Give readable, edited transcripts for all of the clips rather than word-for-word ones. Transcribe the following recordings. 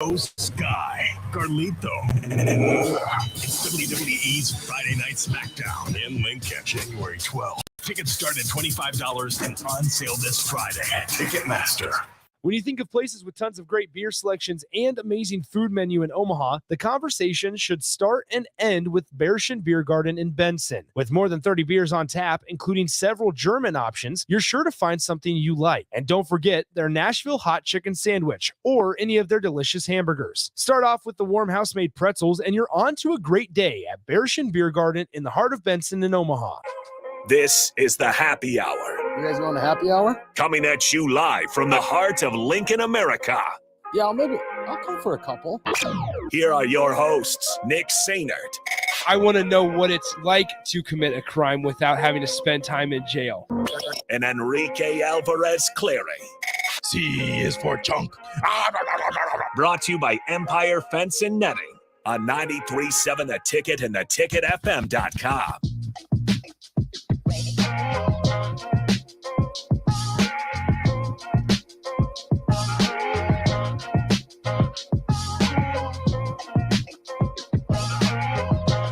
Sky, Carlito, and more. It's WWE's Friday Night SmackDown in Lincoln, January 12th. Tickets start at $25 and on sale this Friday at Ticketmaster. When you think of places with tons of great beer selections and amazing food menu in Omaha, the conversation should start and end with Bearschen Beer Garden in Benson. With more than 30 beers on tap, including several German options, you're sure to find something you like. And don't forget their Nashville hot chicken sandwich or any of their delicious hamburgers. Start off with the warm house-made pretzels and you're on to a great day at Bearschen Beer Garden in the heart of Benson in Omaha. This is the Happy Hour. You guys going to happy hour? Coming at you live from the heart of Lincoln, America. Yeah, I'll come for a couple. Here are your hosts, Nick Sainert. I want to know what it's like to commit a crime without having to spend time in jail. And Enrique Alvarez Clary. C is for chunk. Brought to you by Empire Fence and Netting on 93.7 The Ticket and theticketfm.com.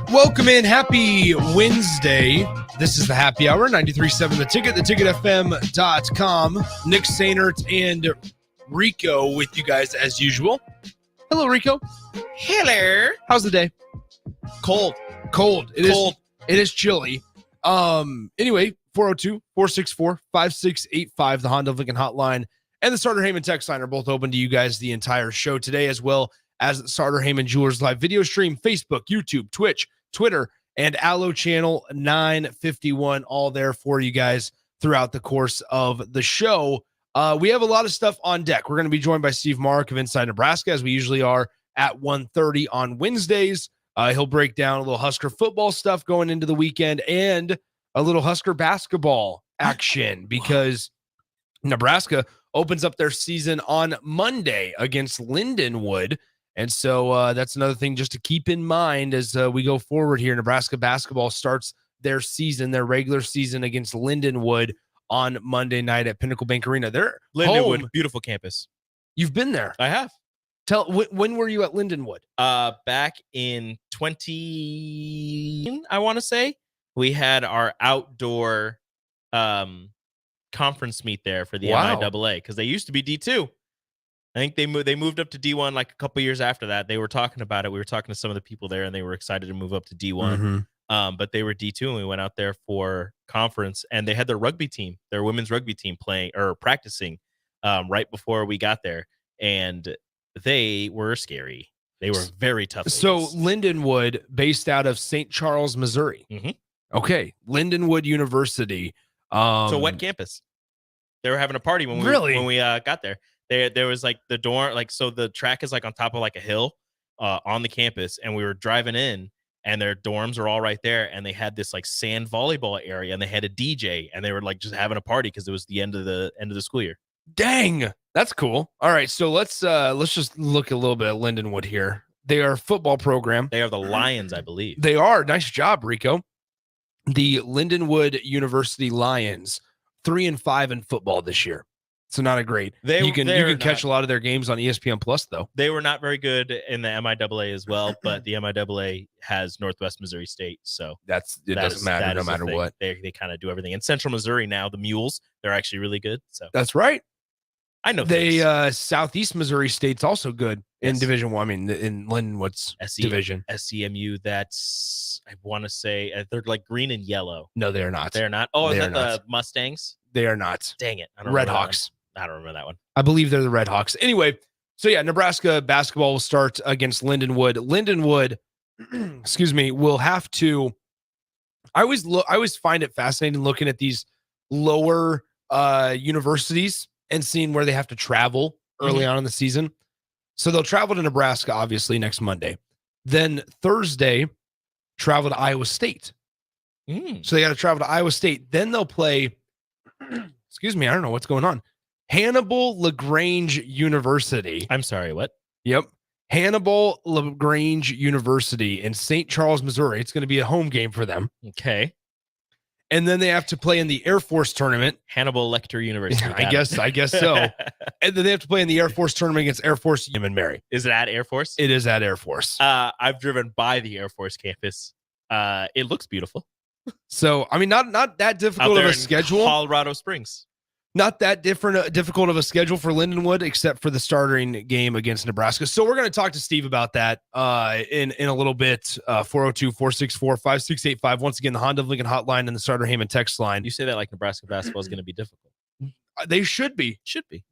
Welcome in. Happy Wednesday. This is the Happy Hour, 93.7 The Ticket, theticketfm.com. Nick Sainert and Rico with you guys as usual. Hello, Rico. Hello. How's the day? Cold. It is chilly. Anyway, 402-464-5685, the Honda Lincoln hotline, and the Starter Heyman text line are both open to you guys the entire show today, as well as the Starter Heyman Jewelers live video stream, Facebook, YouTube, Twitch, Twitter, and Allo Channel 951, all there for you guys throughout the course of the show. We have a lot of stuff on deck. We're going to be joined by Steve Marik of Inside Nebraska, as we usually are at 1:30 on Wednesdays. He'll break down a little Husker football stuff going into the weekend and a little Husker basketball action because Nebraska opens up their season on Monday against Lindenwood. And so that's another thing just to keep in mind as we go forward here. Nebraska basketball starts their season, their regular season against Lindenwood on Monday night at Pinnacle Bank Arena. They're Lindenwood, home. beautiful campus. You've been there. I have. When were you at Lindenwood? Back in 20, I want to say. We had our outdoor conference meet there for the MIAA because they used to be D2. I think they moved up to D1 like a couple years after that. They were talking about it. We were talking to some of the people there, and they were excited to move up to D1. But they were D2, and we went out there for conference, and they had their rugby team, their women's rugby team playing or practicing right before we got there, and they were scary. They were very tough. So Lindenwood, based out of St. Charles, Missouri. Okay, Lindenwood University. So wet campus. They were having a party when we got there. There was like the dorm, like, so the track is like on top of like a hill on the campus, and we were driving in, and their dorms are all right there, and they had this like sand volleyball area, and they had a DJ, and they were like just having a party because it was the end of the school year. Dang, that's cool. All right, so let's just look a little bit at Lindenwood here. They are a football program. They are the Lions, I believe. They are. Nice job, Rico. The Lindenwood University Lions, 3-5 in football this year. So not a great. You can catch a lot of their games on ESPN Plus, though. They were not very good in the MIAA as well, but the MIAA has Northwest Missouri State, so it doesn't matter no matter what. They kind of do everything. In Central Missouri now, the Mules, they're actually really good. So that's right. I know they Southeast Missouri State's also good in Division One. I mean, in Lindenwood's division. SEMU. That's, I want to say they're like green and yellow. No, they are not. They're not. Oh, is that the Mustangs? They are not. Dang it! Red Hawks. I don't remember that one. I believe they're the Red Hawks. Anyway, so yeah, Nebraska basketball will start against Lindenwood. Lindenwood, excuse me, will have to. I always find it fascinating looking at these lower universities and seeing where they have to travel early on in the season. So they'll travel to Nebraska, obviously, next Monday. Then Thursday, travel to Iowa State. So they got to travel to Iowa State. Then they'll play. Excuse me, I don't know what's going on. Hannibal LaGrange University. I'm sorry, what? Yep. Hannibal LaGrange University in St. Charles, Missouri. It's going to be a home game for them. Okay. and then they have to play in the Air Force tournament. Hannibal Lecter University. I guess so. And then they have to play in the Air Force tournament against Air Force and Mary. Is it at Air Force? It is at Air Force. I've driven by the Air Force campus. It looks beautiful. So, I mean, not that difficult of a schedule. Colorado Springs. Not that difficult of a schedule for Lindenwood, except for the starting game against Nebraska. So we're going to talk to Steve about that in a little bit. 402-464-5685. Once again, the Honda of Lincoln hotline and the Starter Heyman text line. You say that like Nebraska basketball is going to be difficult. They should be.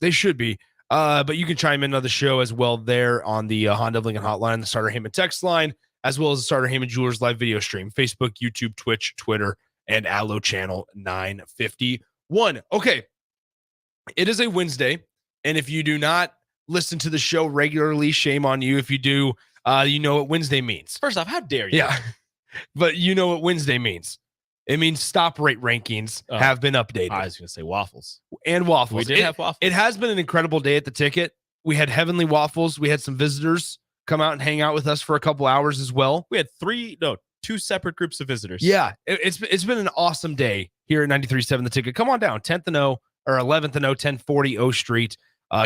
They should be. But you can chime in on the show as well there on the Honda of Lincoln hotline, the Starter Heyman text line, as well as the Starter Heyman Jewelers live video stream, Facebook, YouTube, Twitch, Twitter, and Allo channel 951. Okay. It is a Wednesday, and if you do not listen to the show regularly, shame on you. If you do, you know what Wednesday means. First off, how dare you? Yeah, but you know what Wednesday means. It means stop rate rankings have been updated. I was going to say waffles. And waffles. We did have waffles. It has been an incredible day at the ticket. We had Heavenly Waffles. We had some visitors come out and hang out with us for a couple hours as well. We had two separate groups of visitors. Yeah, it's been an awesome day here at 93.7 The Ticket. Come on down, 10th and O. Or 11th and 1040 O Street.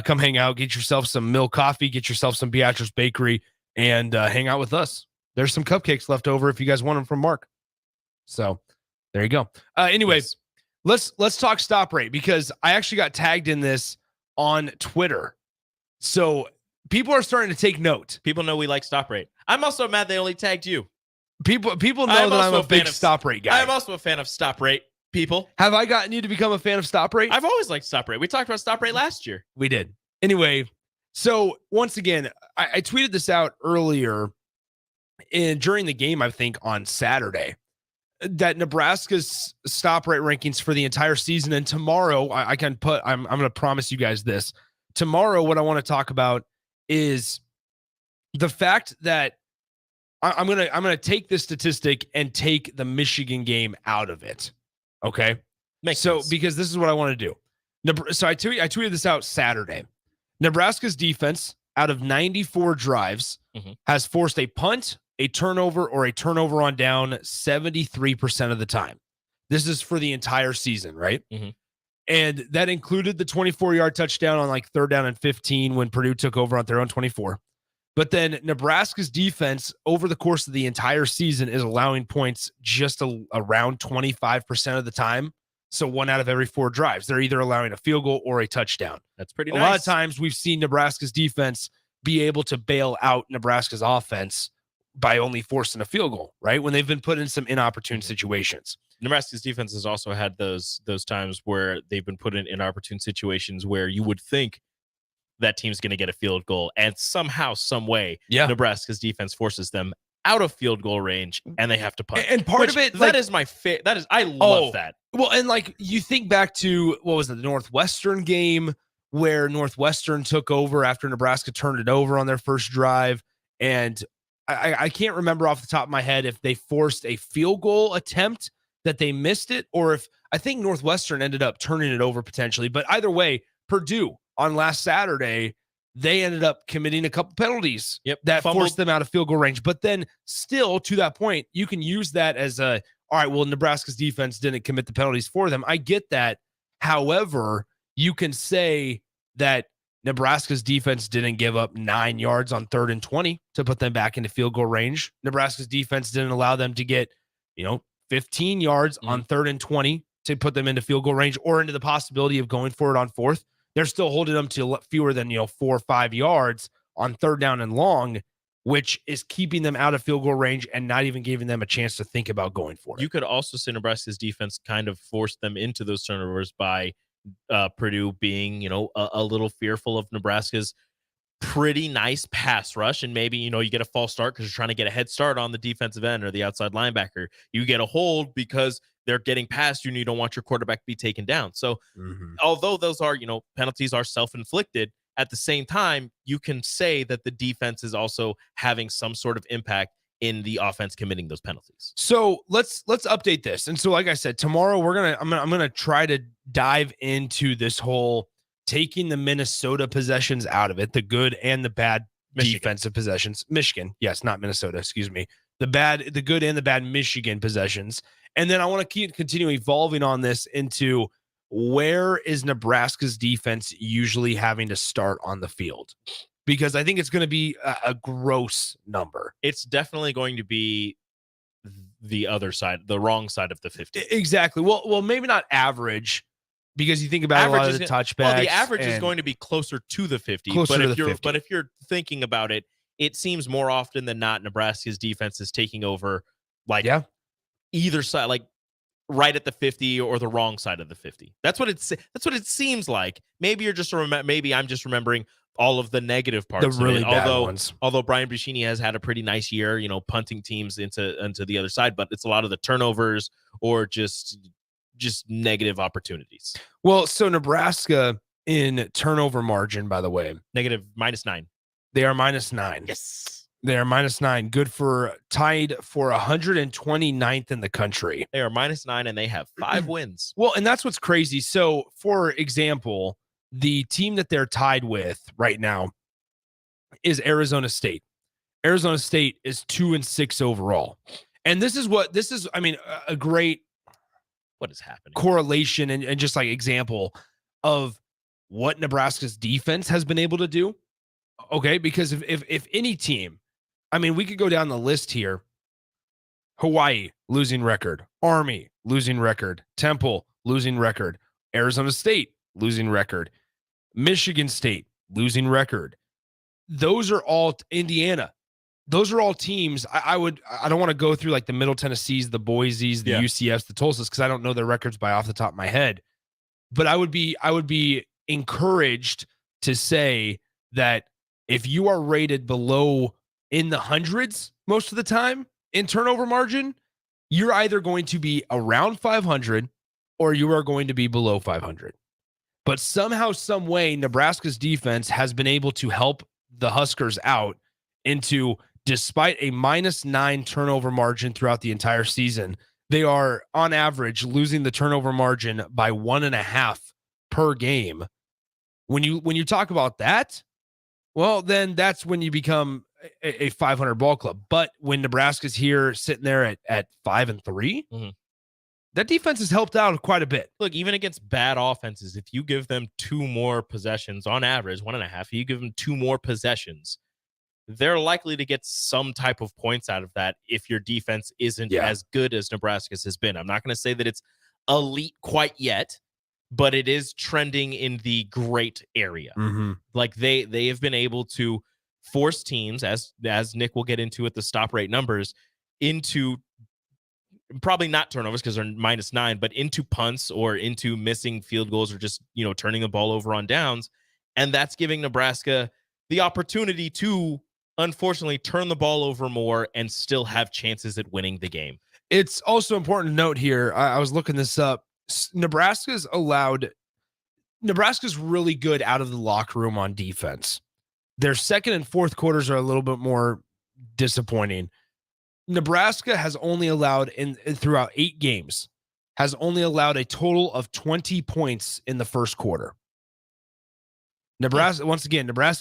Come hang out, get yourself some Mill Coffee, get yourself some Beatrice Bakery, and hang out with us. There's some cupcakes left over if you guys want them from Mark. So there you go. Anyways, let's talk stop rate, because I actually got tagged in this on Twitter. So people are starting to take note. People know we like stop rate. I'm also mad they only tagged you. People know that I'm a big stop rate guy. I'm also a fan of stop rate. People, have I gotten you to become a fan of stop rate? I've always liked stop rate. We talked about stop rate last year. We did. Anyway, so once again, I tweeted this out earlier during the game, I think on Saturday, that Nebraska's stop rate rankings for the entire season. And tomorrow I'm going to promise you guys this. Tomorrow, what I want to talk about is the fact that I'm going to take this statistic and take the Michigan game out of it. Okay. Makes sense. Because this is what I want to do. So I tweeted this out Saturday. Nebraska's defense, out of 94 drives, has forced a punt, a turnover, or a turnover on down 73% of the time. This is for the entire season, right? And that included the 24-yard touchdown on like 3rd down and 15 when Purdue took over on their own 24. But then Nebraska's defense over the course of the entire season is allowing points just around 25% of the time. So 1 out of every 4 drives, they're either allowing a field goal or a touchdown. That's pretty nice. A lot of times we've seen Nebraska's defense be able to bail out Nebraska's offense by only forcing a field goal, right? When they've been put in some inopportune situations. Nebraska's defense has also had those times where they've been put in inopportune situations where you would think that team's going to get a field goal, and somehow, some way, Nebraska's defense forces them out of field goal range, and they have to punt. And part of it, that is my favorite. That is, I love that. Well, and like you think back to what was it, the Northwestern game where Northwestern took over after Nebraska turned it over on their first drive, and I can't remember off the top of my head if they forced a field goal attempt that they missed it, or if I think Northwestern ended up turning it over potentially. But either way, Purdue on last Saturday, they ended up committing a couple penalties that forced them out of field goal range. But then still, to that point, you can use that as all right, well, Nebraska's defense didn't commit the penalties for them. I get that. However, you can say that Nebraska's defense didn't give up 9 yards on 3rd and 20 to put them back into field goal range. Nebraska's defense didn't allow them to get, 15 yards on 3rd and 20 to put them into field goal range or into the possibility of going for it on 4th. They're still holding them to fewer than 4 or 5 yards on 3rd down and long, which is keeping them out of field goal range and not even giving them a chance to think about going for it. You could also say Nebraska's defense kind of forced them into those turnovers by Purdue being, a little fearful of Nebraska's pretty nice pass rush. And maybe, you get a false start because you're trying to get a head start on the defensive end or the outside linebacker. You get a hold because they're getting past you and you don't want your quarterback to be taken down. So although those are, penalties are self-inflicted, at the same time, you can say that the defense is also having some sort of impact in the offense committing those penalties. So let's update this. And so, like I said, tomorrow I'm gonna try to dive into this whole taking the Minnesota possessions out of it, the good and the bad defensive possessions. Michigan, yes, not Minnesota, excuse me. the good and the bad Michigan possessions. And then I want to continue evolving on this into where is Nebraska's defense usually having to start on the field? Because I think it's going to be a gross number. It's definitely going to be the other side, the wrong side of the 50. Exactly. Well, maybe not average, because you think about a lot of the touchbacks. Well, the average is going to be closer to the 50. But if you're thinking about it, it seems more often than not Nebraska's defense is taking over either side, like right at the 50 or the wrong side of the 50. That's what it seems like. Maybe I'm just remembering all of the negative parts. The really of it. bad ones. Although Brian Buschini has had a pretty nice year, punting teams into the other side, but it's a lot of the turnovers or just negative opportunities. Well, so Nebraska in turnover margin, by the way, negative -9. They are -9. Yes. They are -9. Good for tied for 129th in the country. They are -9 and they have 5 wins. Well, and that's what's crazy. So, for example, the team that they're tied with right now is Arizona State. Arizona State is 2-6 overall. And this is a great what is happening correlation and just like example of what Nebraska's defense has been able to do. Okay, because if any team, we could go down the list here. Hawaii, losing record. Army, losing record. Temple, losing record. Arizona State, losing record. Michigan State, losing record. Those are all Indiana. Those are all teams. I don't want to go through like the Middle Tennessees, the Boise's, the UCFs, the Tulsas, because I don't know their records by off the top of my head. But I would be encouraged to say that if you are rated below in the hundreds most of the time in turnover margin, you're either going to be around 500 or you are going to be below 500. But somehow, some way, Nebraska's defense has been able to help the Huskers out into, despite a -9 turnover margin throughout the entire season, they are on average losing the turnover margin by 1.5 per game. When you talk about that, well, then that's when you become a 500 ball club. But when Nebraska's here sitting there at 5-3, that defense has helped out quite a bit. Look, even against bad offenses, if you give them 2 more possessions on average, 1.5, you give them 2 more possessions, they're likely to get some type of points out of that if your defense isn't as good as Nebraska's has been. I'm not going to say that it's elite quite yet, but it is trending in the great area. Like they have been able to force teams, as Nick will get into at the stop rate numbers, into probably not turnovers because they're -9, but into punts or into missing field goals or just, turning the ball over on downs. And that's giving Nebraska the opportunity to, unfortunately, turn the ball over more and still have chances at winning the game. It's also important to note here, I was looking this up, Nebraska's really good out of the locker room on defense. Their second and fourth quarters are a little bit more disappointing. Nebraska has only allowed throughout 8 games, has only allowed a total of 20 points in the first quarter. Nebraska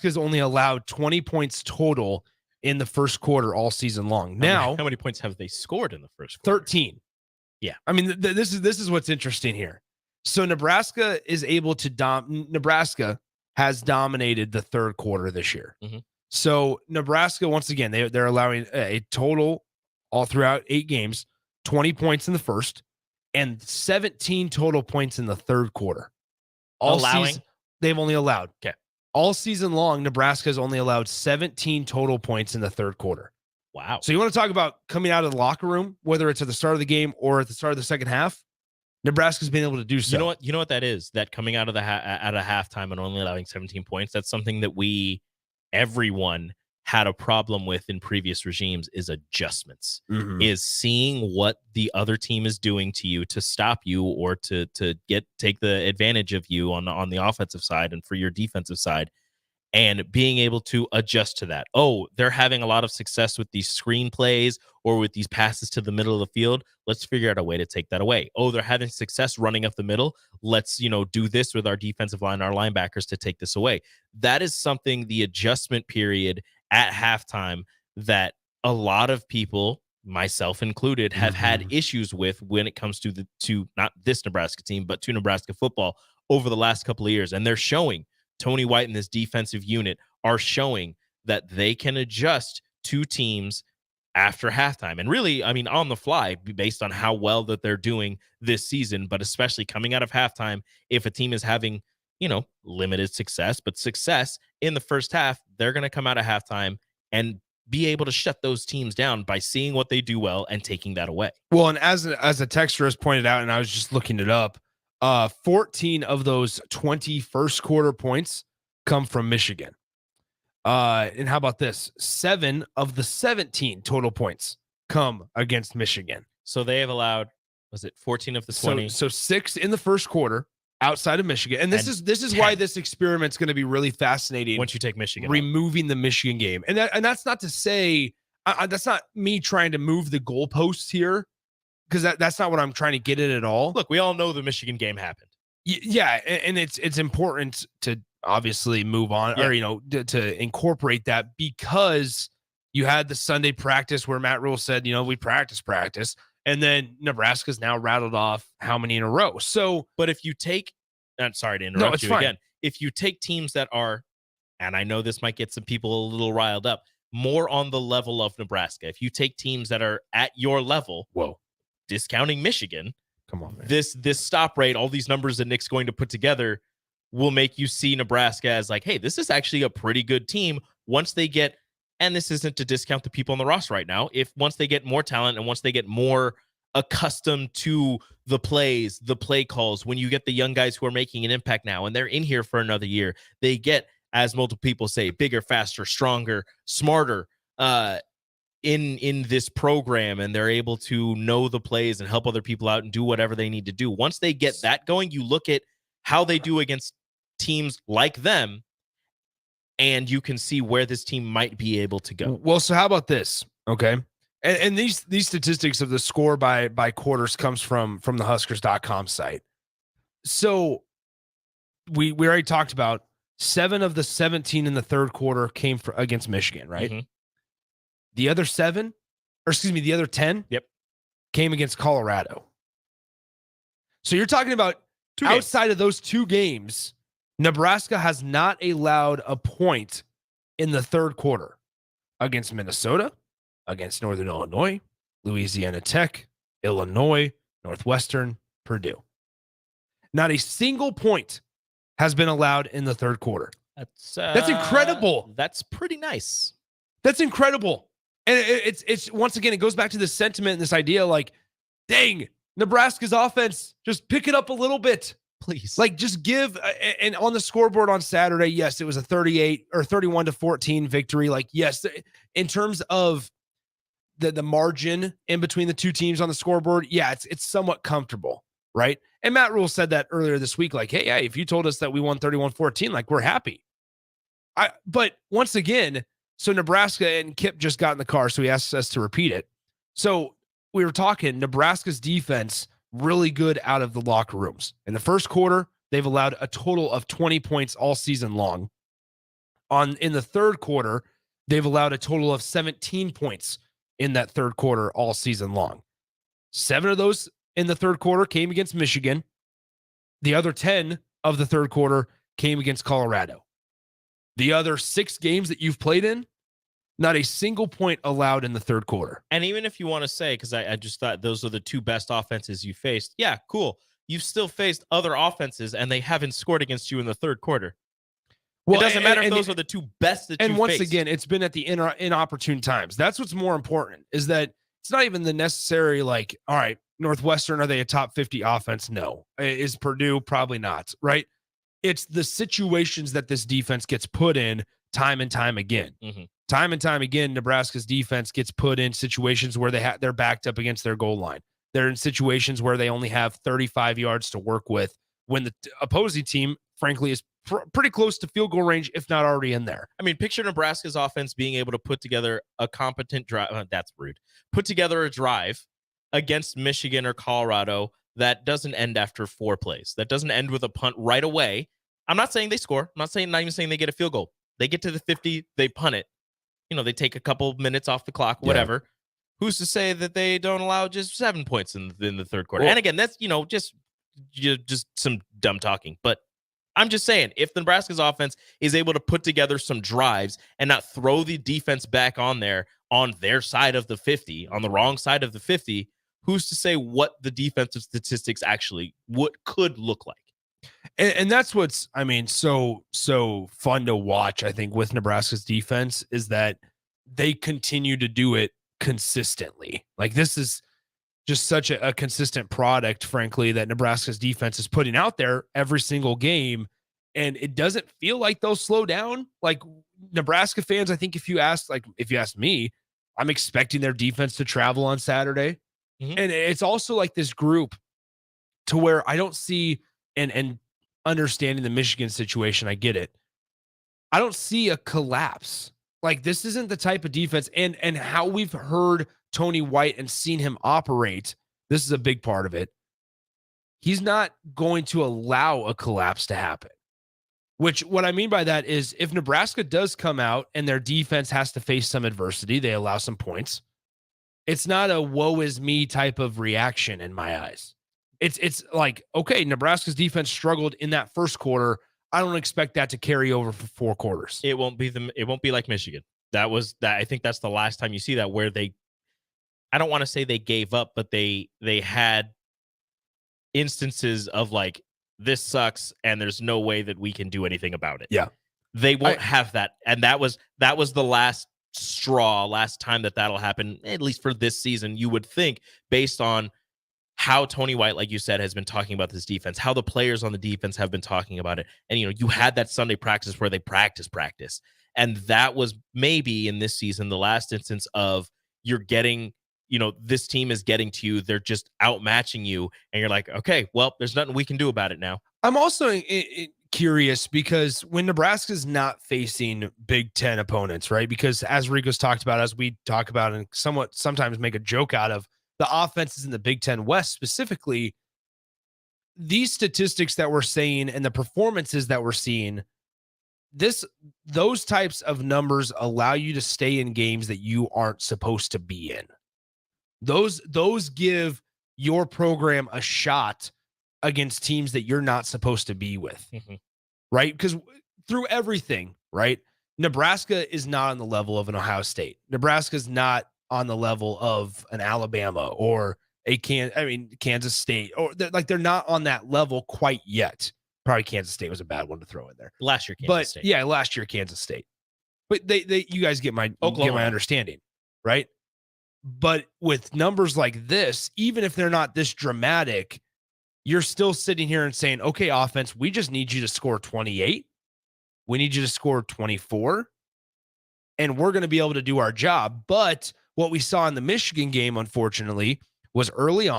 has only allowed 20 points total in the first quarter all season long. Now, how many points have they scored in the first quarter? 13. Yeah. This is what's interesting here. So Nebraska is able to Nebraska has dominated the third quarter this year. So Nebraska, once again, they're allowing a total all throughout 8 games, 20 points in the first and 17 total points in the third quarter. They've only allowed. Okay. All season long, Nebraska has only allowed 17 total points in the third quarter. Wow. So you want to talk about coming out of the locker room, whether it's at the start of the game or at the start of the second half, Nebraska's been able to do so. You know what that is? That coming out of out of halftime and only allowing 17 points, that's something that everyone had a problem with in previous regimes is adjustments, is seeing what the other team is doing to you to stop you or to take the advantage of you on the offensive side and for your defensive side, and being able to adjust to that. Oh, they're having a lot of success with these screen plays or with these passes to the middle of the field. Let's figure out a way to take that away. Oh, they're having success running up the middle. Let's, do this with our defensive line, our linebackers to take this away. That is something, the adjustment period at halftime, that a lot of people myself included, have had issues with when it comes to not this Nebraska team, but to Nebraska football over the last couple of years. And they're showing Tony White and this defensive unit are showing that they can adjust to teams after halftime. And really, I mean, on the fly, based on how well that they're doing this season, but especially coming out of halftime, if a team is having, limited success, but success in the first half, they're going to come out of halftime and be able to shut those teams down by seeing what they do well and taking that away. Well, and as a texter has pointed out, and I was just looking it up, 14 of those 20 first quarter points come from Michigan. And how about this? 7 of the 17 total points come against Michigan. So they have allowed, was it 14 of the 20? So 6 in the first quarter outside of Michigan. And this is why this experiment's going to be really fascinating. Once you take Michigan, removing the Michigan game. And that's not to say, that's not me trying to move the goalposts here, because that's not what I'm trying to get at all. Look, we all know the Michigan game happened. Yeah, and it's important to obviously move on, or to incorporate that, because you had the Sunday practice where Matt Rule said, we practice, and then Nebraska's now rattled off how many in a row. So, but if you take, I'm sorry to interrupt you again. If you take teams that are, and I know this might get some people a little riled up, more on the level of Nebraska. If you take teams that are at your level, discounting Michigan, come on, man. This stop rate, all these numbers that Nick's going to put together will make you see Nebraska as like, hey, this is actually a pretty good team once they get, and this isn't to discount the people on the roster right now, if once they get more talent and once they get more accustomed to the plays, the play calls, when you get the young guys who are making an impact now and they're in here for another year, they get, as multiple people say, bigger, faster, stronger, smarter in this program, and they're able to know the plays and help other people out and do whatever they need to do. Once they get that going, you look at how they do against teams like them, and you can see where this team might be able to go. Well, so how about this? Okay. And these statistics of the score by quarters comes from the Huskers.com site. So we already talked about 7 of the 17 in the third quarter came against Michigan, right? Mm-hmm. The other 10 came against Colorado. So you're talking about outside of those 2 games, Nebraska has not allowed a point in the third quarter against Minnesota, against Northern Illinois, Louisiana Tech, Illinois, Northwestern, Purdue. Not a single point has been allowed in the third quarter. That's incredible. That's pretty nice. That's incredible. And it's once again, it goes back to this sentiment and this idea like, dang, Nebraska's offense, just pick it up a little bit. Please. Like, just give, and on the scoreboard on Saturday, yes, it was a 31-14 victory. Like, yes, in terms of the margin in between the 2 teams on the scoreboard, yeah, it's somewhat comfortable, right? And Matt Rule said that earlier this week, like, hey, if you told us that we won 31-14, like, we're happy. But once again, so Nebraska, and Kip just got in the car, so he asked us to repeat it. So we were talking Nebraska's defense, really good out of the locker rooms. In the first quarter, they've allowed a total of 20 points all season long. In the third quarter, they've allowed a total of 17 points in that third quarter all season long. 7 of those in the third quarter came against Michigan. The other 10 of the third quarter came against Colorado. The other 6 games that you've played in, not a single point allowed in the third quarter. And even if you want to say, because I just thought those are the 2 best offenses you faced, yeah, cool. You've still faced other offenses, and they haven't scored against you in the third quarter. Well, it doesn't matter if those are the 2 best that you faced. And once again, it's been at the inopportune times. That's what's more important, is that it's not even the necessary, like, all right, Northwestern, are they a top 50 offense? No. Is Purdue? Probably not, right? It's the situations that this defense gets put in time and time again. Mm-hmm. Time and time again, Nebraska's defense gets put in situations where they're backed up against their goal line. They're in situations where they only have 35 yards to work with when the opposing team, frankly, is pretty close to field goal range, if not already in there. I mean, picture Nebraska's offense being able to put together a competent drive. That's rude. Put together a drive against Michigan or Colorado that doesn't end after 4 plays. That doesn't end with a punt right away. I'm not saying they score. I'm not even saying they get a field goal. They get to the 50, they punt it. They take a couple minutes off the clock, whatever. who's to say that they don't allow just 7 points in the third quarter? Well, And again, that's, just some dumb talking. But I'm just saying, if the Nebraska's offense is able to put together some drives and not throw the defense back on there on their side of the 50, on the wrong side of the 50, who's to say what the defensive statistics actually could look like? And that's what's, I mean, so fun to watch, I think, with Nebraska's defense is that they continue to do it consistently. Like, this is just such a consistent product, frankly, that Nebraska's defense is putting out there every single game. And it doesn't feel like they'll slow down. Like, Nebraska fans, I think if you ask me, I'm expecting their defense to travel on Saturday. Mhm. And it's also like this group to where I don't see, and understanding the Michigan situation, I get it. I don't see a collapse. Like, this isn't the type of defense, and how we've heard Tony White and seen him operate. This is a big part of it. He's not going to allow a collapse to happen. Which, what I mean by that is, if Nebraska does come out and their defense has to face some adversity, they allow some points. It's not a woe is me type of reaction in my eyes. It's like, okay, Nebraska's defense struggled in that first quarter. I don't expect that to carry over for 4 quarters. It won't be like Michigan. I think that's the last time you see that, where I don't want to say they gave up, but they had instances of like, this sucks and there's no way that we can do anything about it. Yeah. They won't have that. And that was the last straw, last time that'll happen, at least for this season, you would think, based on how Tony White, like you said, has been talking about this defense, how the players on the defense have been talking about it. And, you had that Sunday practice where they practice. And that was maybe in this season, the last instance of you're getting, this team is getting to you. They're just outmatching you. And you're like, okay, well, there's nothing we can do about it now. I'm also curious because when Nebraska's not facing Big Ten opponents, right? Because as Rico's talked about, as we talk about and sometimes make a joke out of, the offenses in the Big Ten West specifically, these statistics that we're saying and the performances that we're seeing, those types of numbers allow you to stay in games that you aren't supposed to be in. Those give your program a shot against teams that you're not supposed to be with, right? Because through everything, right? Nebraska is not on the level of an Ohio State. Nebraska is not on the level of an Alabama or Kansas State, or they're not on that level quite yet. Probably Kansas State was a bad one to throw in there. Last year, Kansas State. Yeah, last year, Kansas State. But you guys get my understanding, right? But with numbers like this, even if they're not this dramatic, you're still sitting here and saying, okay, offense, we just need you to score 28. We need you to score 24. And we're going to be able to do our job. But what we saw in the Michigan game, unfortunately, was early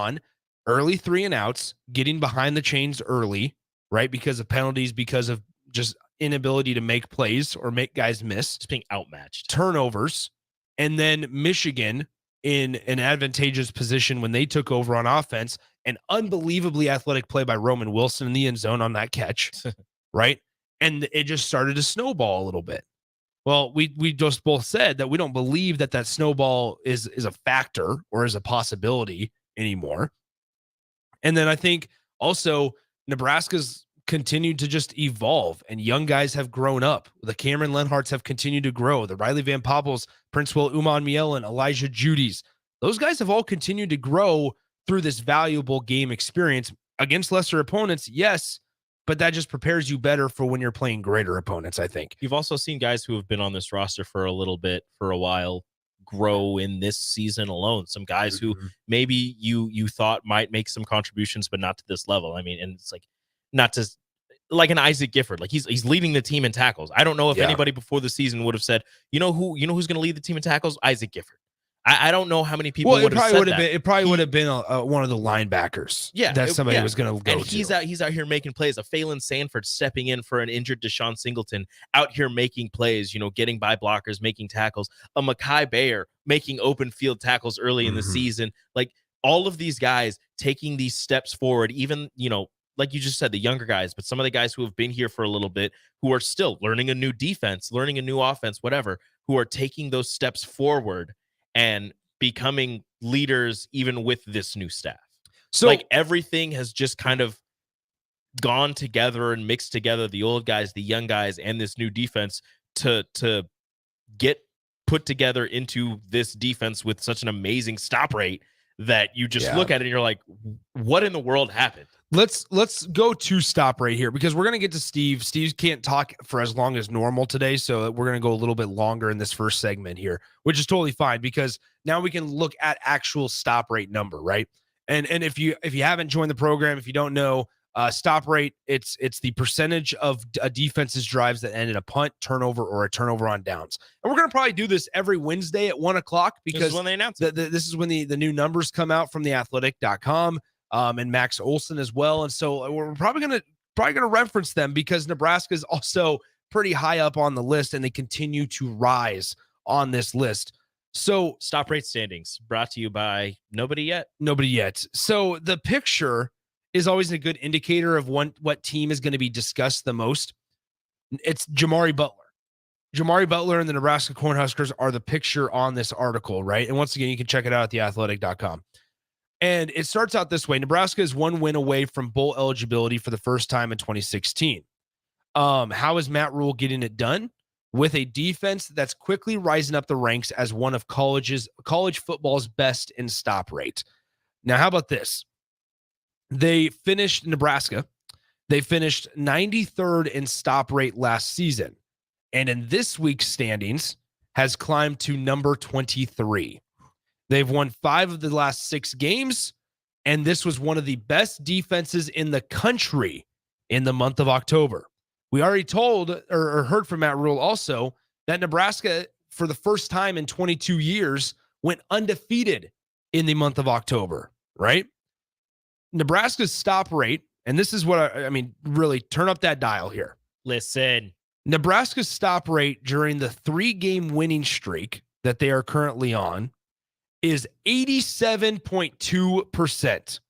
3 and outs, getting behind the chains early, right? Because of penalties, because of just inability to make plays or make guys miss. Just being outmatched. Turnovers. And then Michigan in an advantageous position when they took over on offense, an unbelievably athletic play by Roman Wilson in the end zone on that catch, right? And it just started to snowball a little bit. Well, we just both said that we don't believe that snowball is a factor or is a possibility anymore. And then I think also Nebraska's continued to just evolve, and young guys have grown up. The Cameron Lenharts have continued to grow. The Riley Van Poppels, Princewell Uman Mielen, Elijah Judy's, those guys have all continued to grow through this valuable game experience against lesser opponents. Yes, but that just prepares you better for when you're playing greater opponents, I think. You've also seen guys who have been on this roster for a while, grow in this season alone. Some guys who maybe you thought might make some contributions, but not to this level. I mean, and it's like, not to, like an Isaac Gifford, like he's leading the team in tackles. I don't know if anybody before the season would have said, who's going to lead the team in tackles? Isaac Gifford. I don't know how many people would have said that. It probably would have been one of the linebackers. Yeah, that somebody was going to go. And he's out here making plays. A Phelan Sanford stepping in for an injured Deshaun Singleton, out here making plays. Getting by blockers, making tackles. A Mekhi Bayer making open field tackles early in the season. Like, all of these guys taking these steps forward. Even like you just said, the younger guys, but some of the guys who have been here for a little bit, who are still learning a new defense, learning a new offense, whatever, who are taking those steps forward. And becoming leaders even with this new staff. So like everything has just kind of gone together and mixed together, the old guys, the young guys, and this new defense to get put together into this defense with such an amazing stop rate that you just look at it and you're like, what in the world happened? Let's go to stop right here because we're going to get to Steve. Steve can't talk for as long as normal today, so we're going to go a little bit longer in this first segment here, which is totally fine because now we can look at actual stop rate number, right? And if you haven't joined the program, if you don't know, stop rate, it's the percentage of a defense's drives that end in a punt, turnover, or a turnover on downs. And we're going to probably do this every Wednesday at 1:00 because this is when they announce it. This is when the new numbers come out from theathletic.com. And Max Olson as well. And so we're probably gonna reference them because Nebraska is also pretty high up on the list and they continue to rise on this list. So stop rate standings brought to you by nobody yet. So the picture is always a good indicator of what team is going to be discussed the most. It's Jamari Butler. Jamari Butler and the Nebraska Cornhuskers are the picture on this article, right? And once again, you can check it out at theathletic.com. And it starts out this way. Nebraska is 1 win away from bowl eligibility for the first time in 2016. How is Matt Rule getting it done? With a defense that's quickly rising up the ranks as one of college football's best in stop rate. Now, how about this? Nebraska finished 93rd in stop rate last season. And in this week's standings has climbed to number 23. They've won 5 of the last 6 games, and this was one of the best defenses in the country in the month of October. We already told or heard from Matt Rule also that Nebraska, for the first time in 22 years, went undefeated in the month of October, right? Nebraska's stop rate, and this is what I mean, really turn up that dial here. Listen. Nebraska's stop rate during the 3-game winning streak that they are currently on is 87.2%,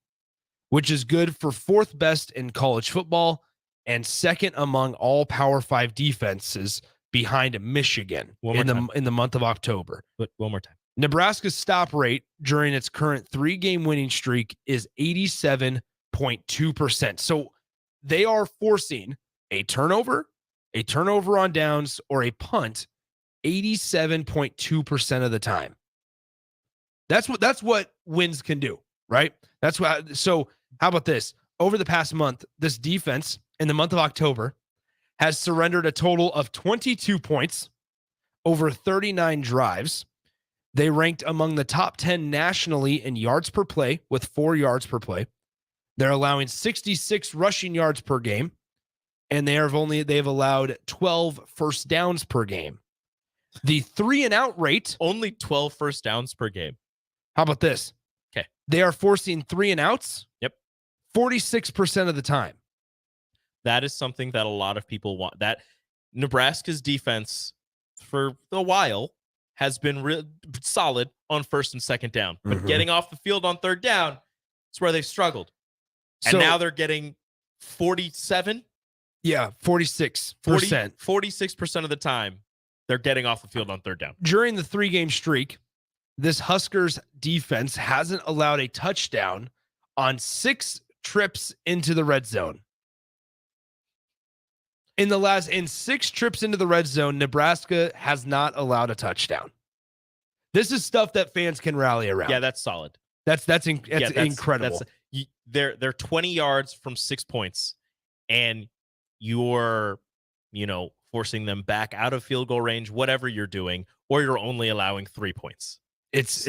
which is good for 4th best in college football and 2nd among all Power 5 defenses behind Michigan in the month of October. But one more time. Nebraska's stop rate during its current 3-game winning streak is 87.2%. So they are forcing a turnover on downs, or a punt 87.2% of the time. That's what wins can do, right? So how about this? Over the past month, this defense in the month of October has surrendered a total of 22 points over 39 drives. They ranked among the top 10 nationally in yards per play with 4 yards per play. They're allowing 66 rushing yards per game, and they've allowed 12 first downs per game. The 3-and-out rate, only 12 first downs per game. How about this? Okay. They are forcing 3-and-outs. Yep. 46% of the time. That is something that a lot of people want. That Nebraska's defense for a while has been solid on 1st and 2nd down, but getting off the field on 3rd down is where they've struggled. And now they're getting 47. Yeah, 46%. 46% of the time they're getting off the field on 3rd down. During the 3-game streak, this Huskers defense hasn't allowed a touchdown on 6 trips into the red zone. In 6 trips into the red zone, Nebraska has not allowed a touchdown. This is stuff that fans can rally around. Yeah, that's solid. That's incredible. They're 20 yards from 6 points, and you're, forcing them back out of field goal range, whatever you're doing, or you're only allowing 3 points. It's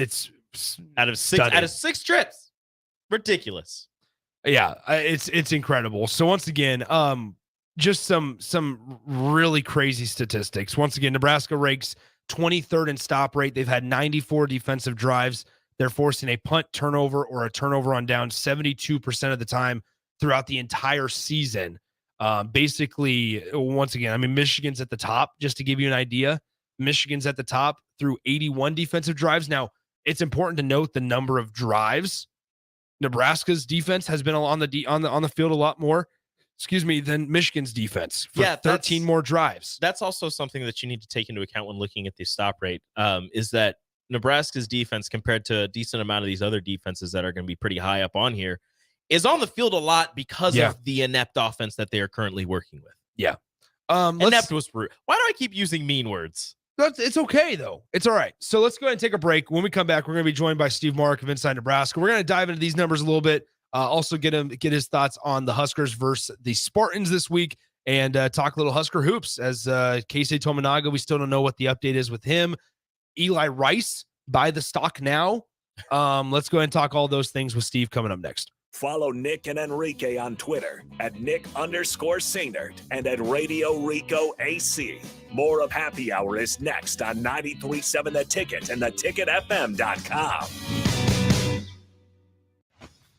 out of 6 trips. Ridiculous. Yeah, it's incredible. So once again, just some really crazy statistics. Once again, Nebraska ranks 23rd in stop rate. They've had 94 defensive drives. They're forcing a punt, turnover, or a turnover on down 72% of the time throughout the entire season. Basically, once again, I mean, Michigan's at the top, just to give you an idea. Michigan's at the top through 81 defensive drives. Now, it's important to note the number of drives. Nebraska's defense has been on the field a lot more, than Michigan's defense for 13 more drives. That's also something that you need to take into account when looking at the stop rate, is that Nebraska's defense compared to a decent amount of these other defenses that are going to be pretty high up on here is on the field a lot because of the inept offense that they are currently working with. Yeah. Inept was rude. Why do I keep using mean words? It's okay, though. It's all right. So let's go ahead and take a break. When we come back, we're going to be joined by Steve Marik of Inside Nebraska. We're going to dive into these numbers a little bit. Also get his thoughts on the Huskers versus the Spartans this week, and talk a little Husker hoops. As Keisei Tominaga, we still don't know what the update is with him. Eli Rice, buy the stock now. Let's go ahead and talk all those things with Steve coming up next. Follow Nick and Enrique on Twitter at Nick_Sainert and at Radio Rico AC. More of Happy Hour is next on 93.7 The Ticket and theticketfm.com.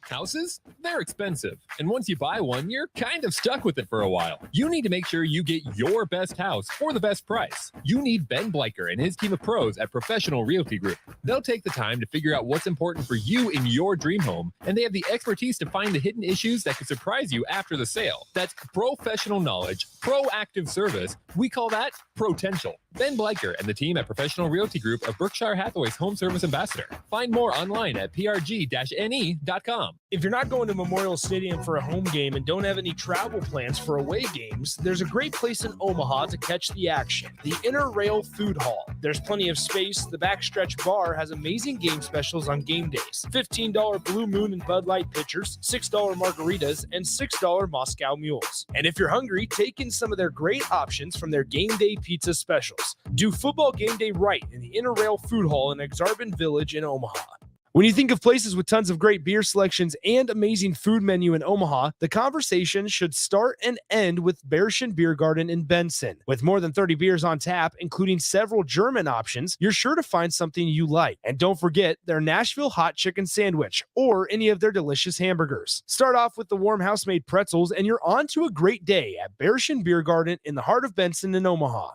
Houses? They're expensive. And once you buy one, you're kind of stuck with it for a while. You need to make sure you get your best house for the best price. You need Ben Bleicher and his team of pros at Professional Realty Group. They'll take the time to figure out what's important for you in your dream home, and they have the expertise to find the hidden issues that could surprise you after the sale. That's professional knowledge, proactive service. We call that potential. Ben Bleicher and the team at Professional Realty Group of Berkshire Hathaway's home service ambassador. Find more online at prg-ne.com. If you're not going to Memorial Stadium for a home game and don't have any travel plans for away games, there's a great place in Omaha to catch the action, the Inner Rail Food Hall. There's plenty of space. The Backstretch Bar has amazing game specials on game days. $15 Blue Moon and Bud Light pitchers, $6 margaritas, and $6 Moscow mules. And if you're hungry, take in some of their great options from their game day pizza specials. Do football game day right in the Inner Rail Food Hall in Exarban Village in Omaha. When you think of places with tons of great beer selections and amazing food menu in Omaha, the conversation should start and end with Bearschen Beer Garden in Benson. With more than 30 beers on tap, including several German options, you're sure to find something you like. And don't forget their Nashville hot chicken sandwich or any of their delicious hamburgers. Start off with the warm house-made pretzels and you're on to a great day at Bearschen Beer Garden in the heart of Benson in Omaha.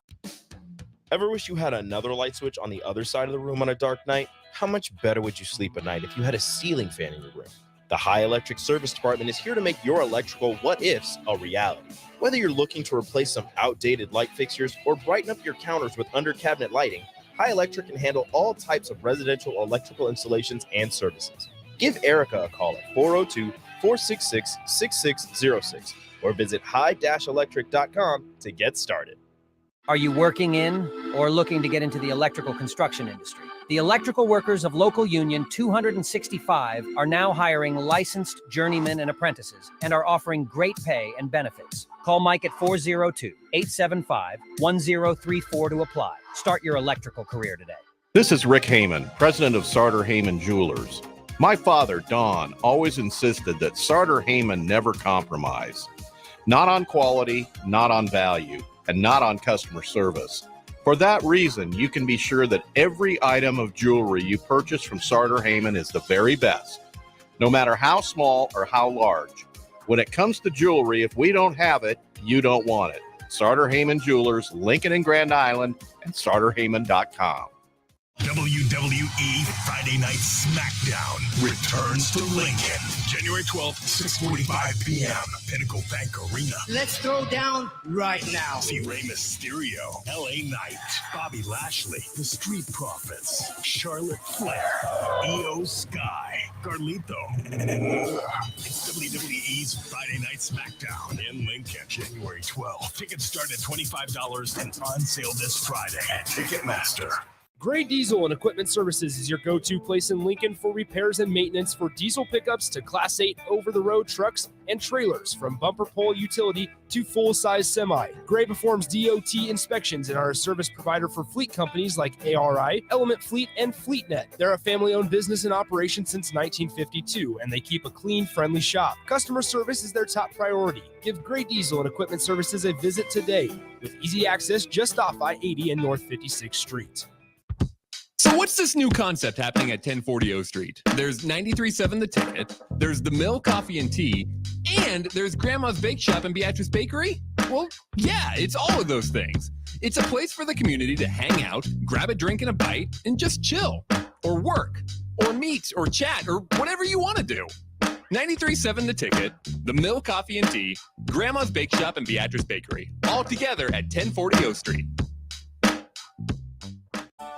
Ever wish you had another light switch on the other side of the room on a dark night? How much better would you sleep at night if you had a ceiling fan in your room? The High Electric Service Department is here to make your electrical what-ifs a reality. Whether you're looking to replace some outdated light fixtures or brighten up your counters with under-cabinet lighting, High Electric can handle all types of residential electrical installations and services. Give Erica a call at 402-466-6606 or visit high-electric.com to get started. Are you working in or looking to get into the electrical construction industry? The electrical workers of Local Union 265 are now hiring licensed journeymen and apprentices and are offering great pay and benefits. Call Mike at 402-875-1034 to apply. Start your electrical career today. This is Rick Heyman, president of Sartor Heyman Jewelers. My father, Don, always insisted that Sartor Heyman never compromise. Not on quality, not on value, and not on customer service. For that reason, you can be sure that every item of jewelry you purchase from Sartor Heyman is the very best, no matter how small or how large. When it comes to jewelry, if we don't have it, you don't want it. Sartor Heyman Jewelers, Lincoln and Grand Island, and SartorHeyman.com. WWE Friday Night SmackDown returns to Lincoln, January 12th, 6:45 p.m. Pinnacle Bank Arena. Let's throw down right now. See Rey Mysterio, LA Knight, Bobby Lashley, The Street Profits, Charlotte Flair, Io Sky, Carlito, and more. It's WWE's Friday Night SmackDown in Lincoln, January 12th. Tickets start at $25 and on sale this Friday at Ticketmaster. Gray Diesel and Equipment Services is your go-to place in Lincoln for repairs and maintenance for diesel pickups to Class 8 over-the-road trucks and trailers, from bumper pole utility to full-size semi. Gray performs DOT inspections and are a service provider for fleet companies like ARI, Element Fleet, and FleetNet. They're a family-owned business in operation since 1952, and they keep a clean, friendly shop. Customer service is their top priority. Give Gray Diesel and Equipment Services a visit today with easy access just off I-80 and North 56th Street. So what's this new concept happening at 1040 O Street? There's 93.7 The Ticket, there's The Mill Coffee and Tea, and there's Grandma's Bake Shop and Beatrice Bakery? Well, yeah, it's all of those things. It's a place for the community to hang out, grab a drink and a bite, and just chill, or work, or meet, or chat, or whatever you want to do. 93.7 The Ticket, The Mill Coffee and Tea, Grandma's Bake Shop and Beatrice Bakery, all together at 1040 O Street.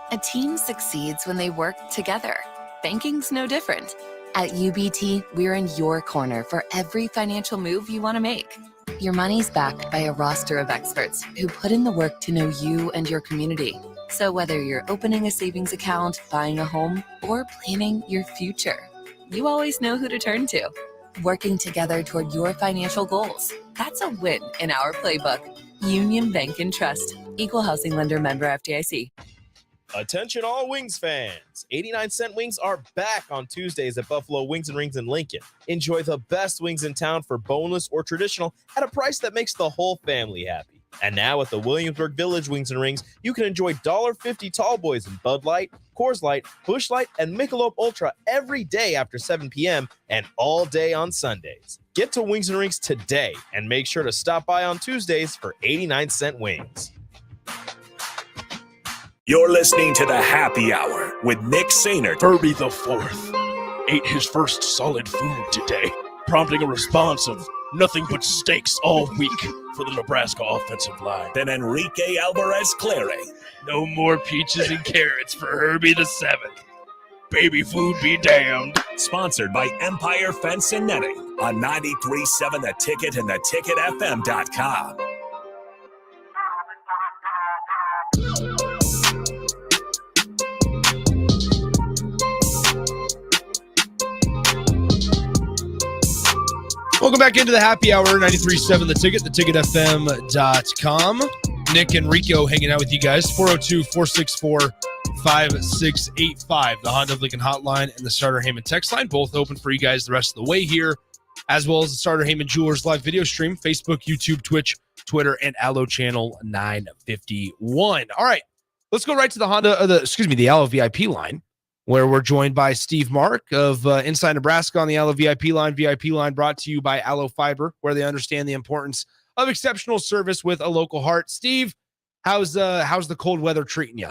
A team succeeds when they work together. Banking's no different. At UBT, we're in your corner for every financial move you want to make. Your money's backed by a roster of experts who put in the work to know you and your community. So whether you're opening a savings account, buying a home, or planning your future, you always know who to turn to. Working together toward your financial goals. That's a win in our playbook. Union Bank and Trust. Equal housing lender, member FDIC. Attention all Wings fans. 89-cent wings are back on Tuesdays at Buffalo Wings and Rings in Lincoln. Enjoy the best wings in town for boneless or traditional at a price that makes the whole family happy. And now at the Williamsburg Village Wings and Rings, you can enjoy $1.50 tall boys in Bud Light, Coors Light, Busch Light, and Michelob Ultra every day after 7 p.m. and all day on Sundays. Get to Wings and Rings today and make sure to stop by on Tuesdays for 89-cent wings. You're listening to the Happy Hour with Nick Sainert. Herbie the Fourth ate his first solid food today, prompting a response of nothing but steaks all week for the Nebraska offensive line. Then Enrique Alvarez Clary. No more peaches and carrots for Herbie the Seventh. Baby food be damned. Sponsored by Empire Fence and Netting on 93.7 The Ticket and theticketfm.com. Welcome back into the Happy Hour, 93.7 The Ticket, theticketfm.com. Nick and Rico hanging out with you guys. 402-464-5685. The Honda of Lincoln hotline and the Starter Heyman text line, both open for you guys the rest of the way here, as well as the Starter Heyman Jewelers live video stream, Facebook, YouTube, Twitch, Twitter, and Allo Channel 951. All right, let's go right to the the Allo VIP line, where we're joined by Steve Marik of Inside Nebraska on the Allo VIP line. VIP line brought to you by Allo Fiber, where they understand the importance of exceptional service with a local heart. Steve, how's the cold weather treating you?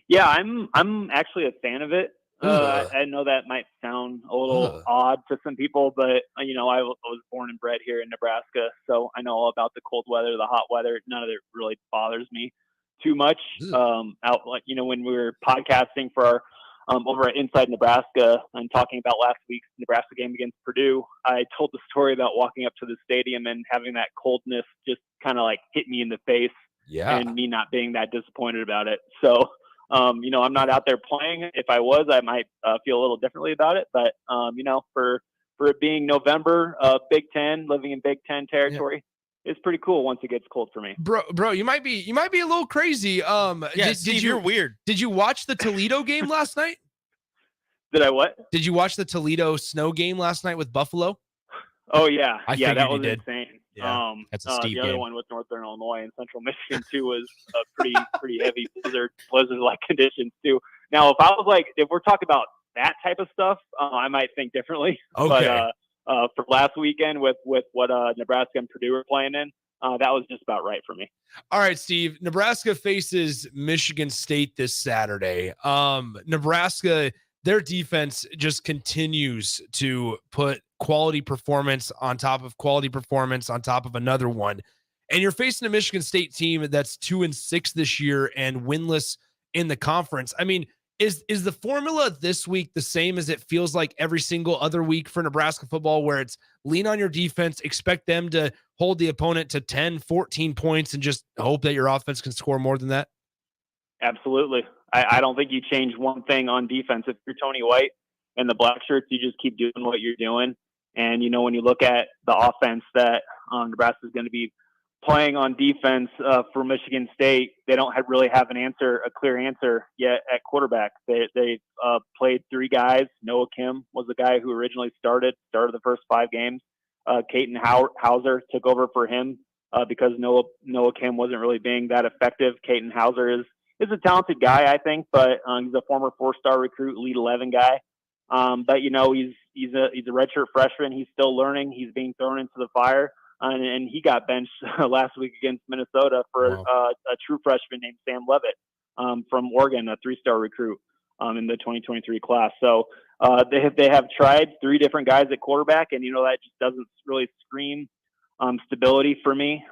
Yeah, I'm actually a fan of it. I know that might sound a little odd to some people, but I was born and bred here in Nebraska, so I know all about the cold weather, the hot weather. None of it really bothers me too much. When we were podcasting for our over at Inside Nebraska and talking about last week's Nebraska game against Purdue, I told the story about walking up to the stadium and having that coldness just kind of like hit me in the face, and me not being that disappointed about it. So, I'm not out there playing. If I was, I might feel a little differently about it. But, for it being November, Big Ten, living in Big Ten territory, it's pretty cool once it gets cold for me. Bro, you might be a little crazy. Steve, you're weird. Did you watch the Toledo game last night? Did I what? Did you watch the Toledo snow game last night with Buffalo? Oh yeah, that was did. insane. Yeah, that's a Steve the other game. one with Northern Illinois and Central Michigan too was a pretty heavy blizzard-like conditions too. Now, if we're talking about that type of stuff, I might think differently. Okay. But for last weekend with what Nebraska and Purdue were playing in, that was just about right for me. All right, Steve. Nebraska faces Michigan State this Saturday. Nebraska, their defense just continues to put quality performance on top of quality performance on top of another one. And you're facing a Michigan State team that's 2-6 this year and winless in the conference. I mean, is the formula this week the same as it feels like every single other week for Nebraska football, where it's lean on your defense, expect them to hold the opponent to 10, 14 points, and just hope that your offense can score more than that? Absolutely. I don't think you change one thing on defense. If you're Tony White and the black shirts, you just keep doing what you're doing. And, when you look at the offense that Nebraska is going to be playing on defense for Michigan State, they don't really have a clear answer yet at quarterback. They played three guys. Noah Kim was the guy who originally started the first 5 games. Caton Hauser took over for him because Noah Kim wasn't really being that effective. Caton Hauser is a talented guy, I think, but he's a former 4-star recruit, lead 11 guy. But he's a redshirt freshman. He's still learning. He's being thrown into the fire. And he got benched last week against Minnesota for a true freshman named Sam Levitt from Oregon, a 3-star recruit in the 2023 class. So they have tried 3 different guys at quarterback, and that just doesn't really scream stability for me.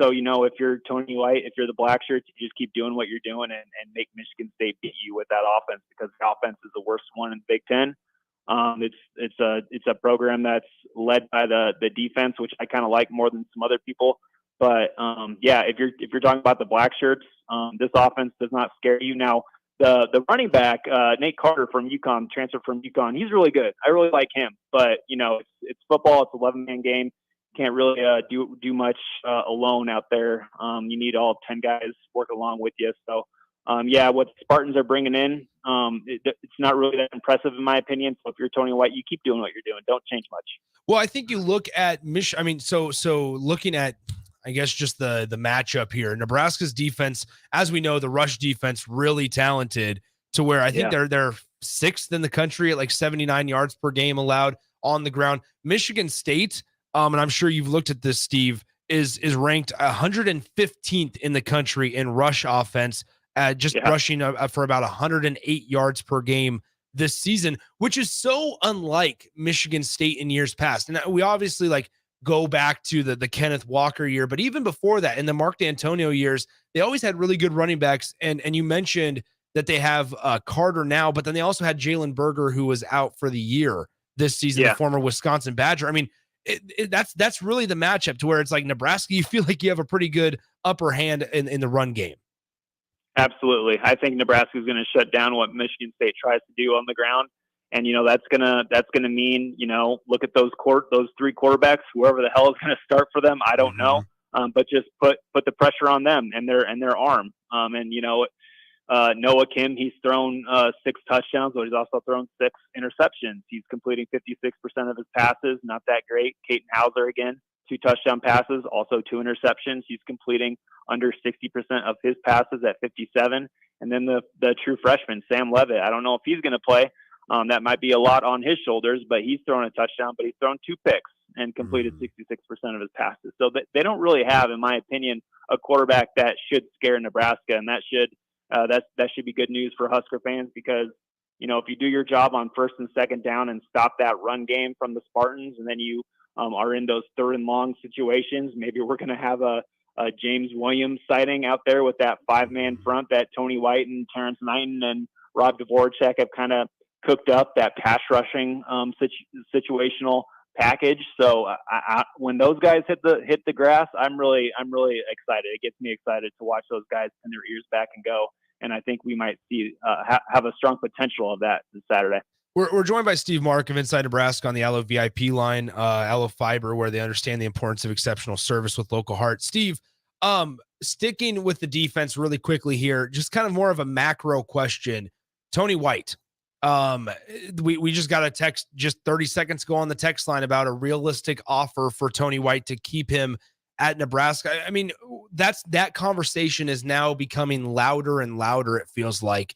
So, if you're Tony White, if you're the Black Shirts, you just keep doing what you're doing and make Michigan State beat you with that offense, because the offense is the worst one in the Big Ten. It's a program that's led by the defense, which I kind of like more than some other people. But if you're talking about the Black Shirts, this offense does not scare you. Now, the running back, Nate Carter from UConn, transferred from UConn, he's really good. I really like him. But it's football. It's 11-man game. Can't really do much alone out there. You need all 10 guys working along with you. So what the Spartans are bringing in, it's not really that impressive in my opinion. So if you're Tony White, you keep doing what you're doing. Don't change much. Well, I think you look at so looking at, I guess, just the matchup here. Nebraska's defense, as we know, the rush defense really talented to where I think they're sixth in the country at like 79 yards per game allowed on the ground. Michigan State, and I'm sure you've looked at this, Steve, is ranked 115th in the country in rush offense, rushing for about 108 yards per game this season, which is so unlike Michigan State in years past. And we obviously go back to the Kenneth Walker year, but even before that, in the Mark D'Antonio years, they always had really good running backs. And you mentioned that they have Carter now, but then they also had Jalen Berger, who was out for the year this season, the former Wisconsin Badger. I mean, that's really the matchup to where it's like Nebraska, you feel like you have a pretty good upper hand in the run game. Absolutely. I think Nebraska is going to shut down what Michigan State tries to do on the ground. And, that's gonna mean, look at those three quarterbacks, whoever the hell is going to start for them. I don't know. But just put the pressure on them and their arm. Noah Kim, he's thrown 6 touchdowns, but he's also thrown 6 interceptions. He's completing 56% of his passes. Not that great. Caden Hauser, again, 2 touchdown passes, also 2 interceptions. He's completing under 60% of his passes at 57. And then the true freshman, Sam Levitt, I don't know if he's going to play. That might be a lot on his shoulders, but he's thrown a touchdown, but he's thrown 2 picks and completed 66% of his passes. So they don't really have, in my opinion, a quarterback that should scare Nebraska, and that should be good news for Husker fans, because if you do your job on first and second down and stop that run game from the Spartans, and then you are in those third and long situations, maybe we're going to have a James Williams sighting out there with that 5-man front that Tony White and Terrence Knighton and Rob Dvorak have kind of cooked up, that pass rushing situational package. So when those guys hit the grass, I'm really excited. It gets me excited to watch those guys pin their ears back and go. And I think we might see have a strong potential of that this Saturday. We're joined by Steve Marik of Inside Nebraska on the Allo VIP line, Allo Fiber, where they understand the importance of exceptional service with local heart. Steve, sticking with the defense really quickly here, just kind of more of a macro question. Tony White, we just got a text just 30 seconds ago on the text line about a realistic offer for Tony White to keep him at Nebraska. I mean, that conversation is now becoming louder and louder, it feels like,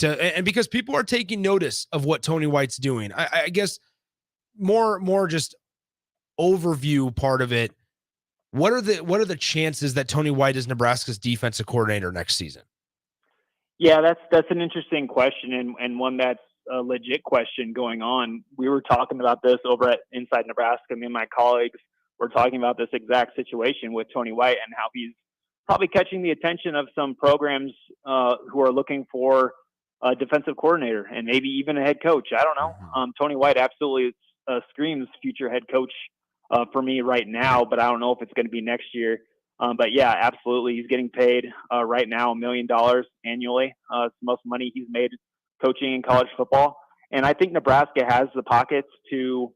and because people are taking notice of what Tony White's doing. I guess more just overview part of it. What are the chances that Tony White is Nebraska's defensive coordinator next season? Yeah, that's an interesting question, and one that's a legit question going on. We were talking about this over at Inside Nebraska. Me and my colleagues were talking about this exact situation with Tony White and how he's probably catching the attention of some programs who are looking for a defensive coordinator and maybe even a head coach. I don't know. Tony White absolutely screams future head coach for me right now, but I don't know if it's going to be next year. But yeah, absolutely. He's getting paid right now $1 million annually. It's the most money he's made coaching in college football. And I think Nebraska has the pockets to,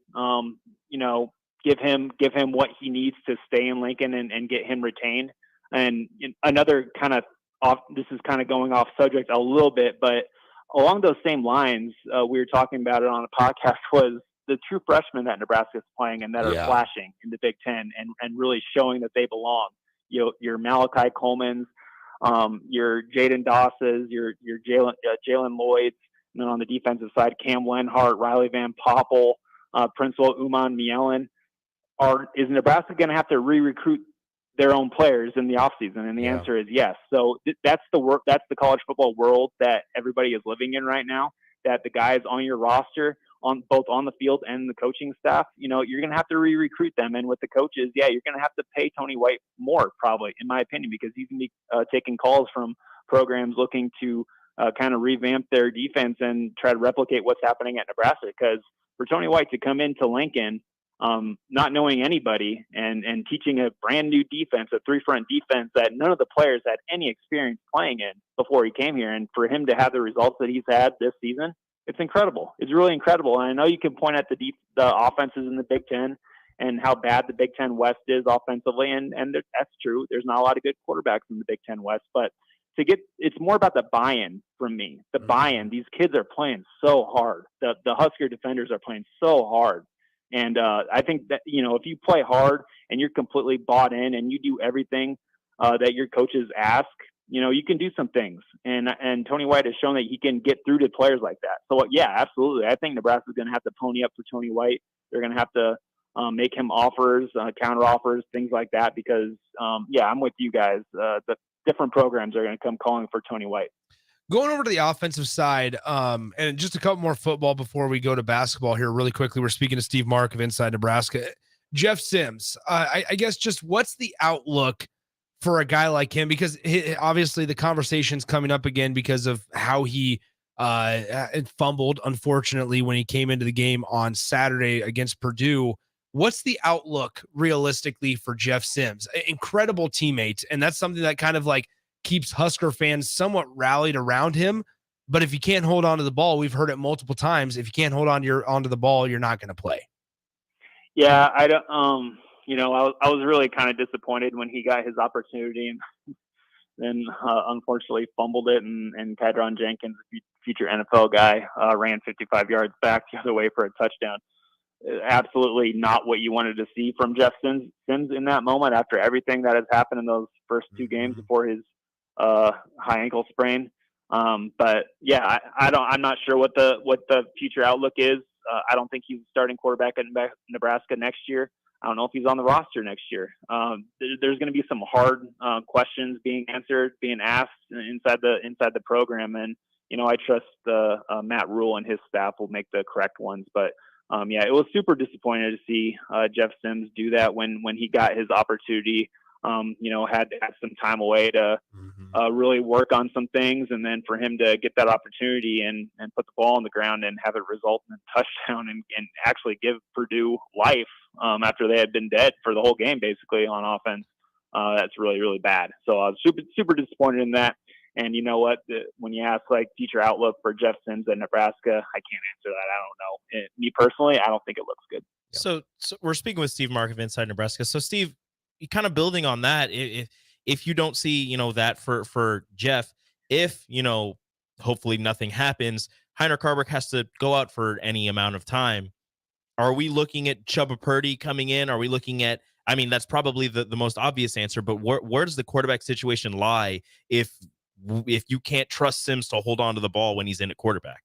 give him what he needs to stay in Lincoln and get him retained. And another kind of this is kind of going off subject a little bit, but along those same lines, we were talking about it on a podcast, was the true freshmen that Nebraska is playing and that are flashing in the Big Ten and really showing that they belong. Your Malachi Coleman's, your Jaden Doss's, your Jalen Lloyd's, and then on the defensive side, Cam Lenhart, Riley Van Poppel, Principal Uman Mielen. Is Nebraska going to have to re-recruit their own players in the offseason? And the answer is yes. So that's the college football world that everybody is living in right now, that the guys on your roster on the field and the coaching staff, you're going to have to re-recruit them. And with the coaches, yeah, you're going to have to pay Tony White more, probably, in my opinion, because he's going to be taking calls from programs looking to kind of revamp their defense and try to replicate what's happening at Nebraska. Because for Tony White to come into Lincoln, not knowing anybody and teaching a brand new defense, a three-front defense that none of the players had any experience playing in before he came here, and for him to have the results that he's had this season, it's incredible. It's really incredible. And I know you can point at the offenses in the Big Ten and how bad the Big Ten West is offensively, and that's true. There's not a lot of good quarterbacks in the Big Ten West, but it's more about the buy-in from me. The buy-in. These kids are playing so hard. The Husker defenders are playing so hard. And I think that, if you play hard and you're completely bought in and you do everything that your coaches ask, you can do some things. And Tony White has shown that he can get through to players like that. So, yeah, absolutely. I think Nebraska's going to have to pony up for Tony White. They're going to have to make him offers, counter offers, things like that, because, I'm with you guys. The different programs are going to come calling for Tony White. Going over to the offensive side, and just a couple more football before we go to basketball here really quickly. We're speaking to Steve Marik of Inside Nebraska. Jeff Sims, I guess just what's the outlook for a guy like him? Because obviously the conversation's coming up again because of how he fumbled, unfortunately, when he came into the game on Saturday against Purdue. What's the outlook realistically for Jeff Sims? Incredible teammate, and that's something that kind of like keeps Husker fans somewhat rallied around him. But if you can't hold on to the ball, we've heard it multiple times, if you can't hold onto the ball, you're not going to play. Yeah, I don't. I was really kind of disappointed when he got his opportunity and then unfortunately fumbled it. And Cadron Jenkins, future NFL guy, ran 55 yards back the other way for a touchdown. Absolutely not what you wanted to see from Jeff Sims in that moment after everything that has happened in those first two games before his high ankle sprain. But yeah, I'm not sure what the future outlook is. I don't think he's starting quarterback at Nebraska next year. I don't know if he's on the roster next year. There's going to be some hard questions being asked inside the program, and I trust Matt Rule and his staff will make the correct ones. But it was super disappointing to see Jeff Sims do that when he got his opportunity. Had some time away to really work on some things, and then for him to get that opportunity and put the ball on the ground and have it result in a touchdown and actually give Purdue life after they had been dead for the whole game basically on offense. That's really, really bad. So I was super, super disappointed in that. And you know what? When you ask like future outlook for Jeff Sims at Nebraska, I can't answer that. I don't know. Me personally, I don't think it looks good. So we're speaking with Steve Marik of Inside Nebraska. So Steve, you kind of building on that, if you don't see, that for Jeff, if, hopefully nothing happens, Heiner Carberg has to go out for any amount of time. Are we looking at Chubba Purdy coming in? Are we looking at, that's probably the most obvious answer, but where does the quarterback situation lie if you can't trust Sims to hold on to the ball when he's in at quarterback?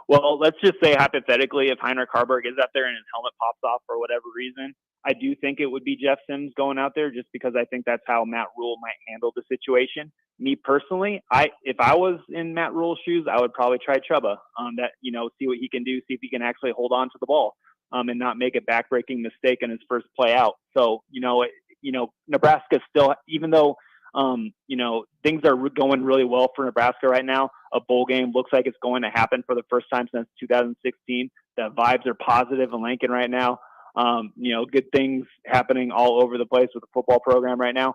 Well, let's just say hypothetically, if Heiner Carberg is out there and his helmet pops off for whatever reason, I do think it would be Jeff Sims going out there just because I think that's how Matt Rule might handle the situation. Me personally, if I was in Matt Rule's shoes, I would probably try Chubba see what he can do, see if he can actually hold on to the ball and not make a backbreaking mistake in his first play out. So, Nebraska still, even though, things are going really well for Nebraska right now, a bowl game looks like it's going to happen for the first time since 2016. The vibes are positive in Lincoln right now. Good things happening all over the place with the football program right now.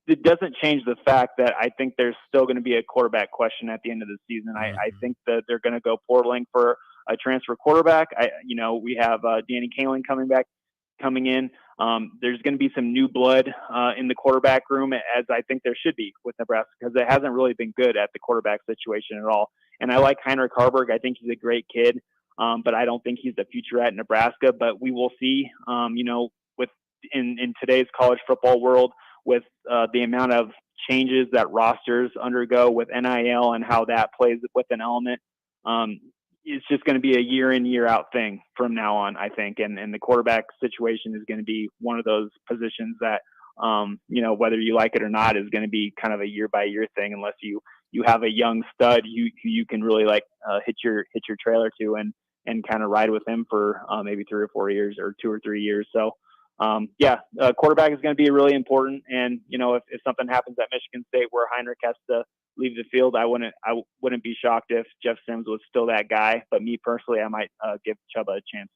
It doesn't change the fact that I think there's still going to be a quarterback question at the end of the season. I think that they're going to go portaling for a transfer quarterback. We have Danny Kaling coming in. There's going to be some new blood in the quarterback room, as I think there should be with Nebraska, because it hasn't really been good at the quarterback situation at all. And I like Heiner Carberg. I think he's a great kid. But I don't think he's the future at Nebraska. But we will see, in today's college football world, with the amount of changes that rosters undergo with NIL and how that plays with an element, it's just going to be a year in, year out thing from now on, I think. And the quarterback situation is going to be one of those positions that, whether you like it or not, is going to be kind of a year by year thing, unless you have a young stud you can really hitch your trailer to. And and kind of ride with him for maybe 3 or 4 years or 2 or 3 years. So, quarterback is going to be really important. And, if something happens at Michigan State where Heinrich has to leave the field, I wouldn't be shocked if Jeff Sims was still that guy. But me personally, I might give Chuba a chance.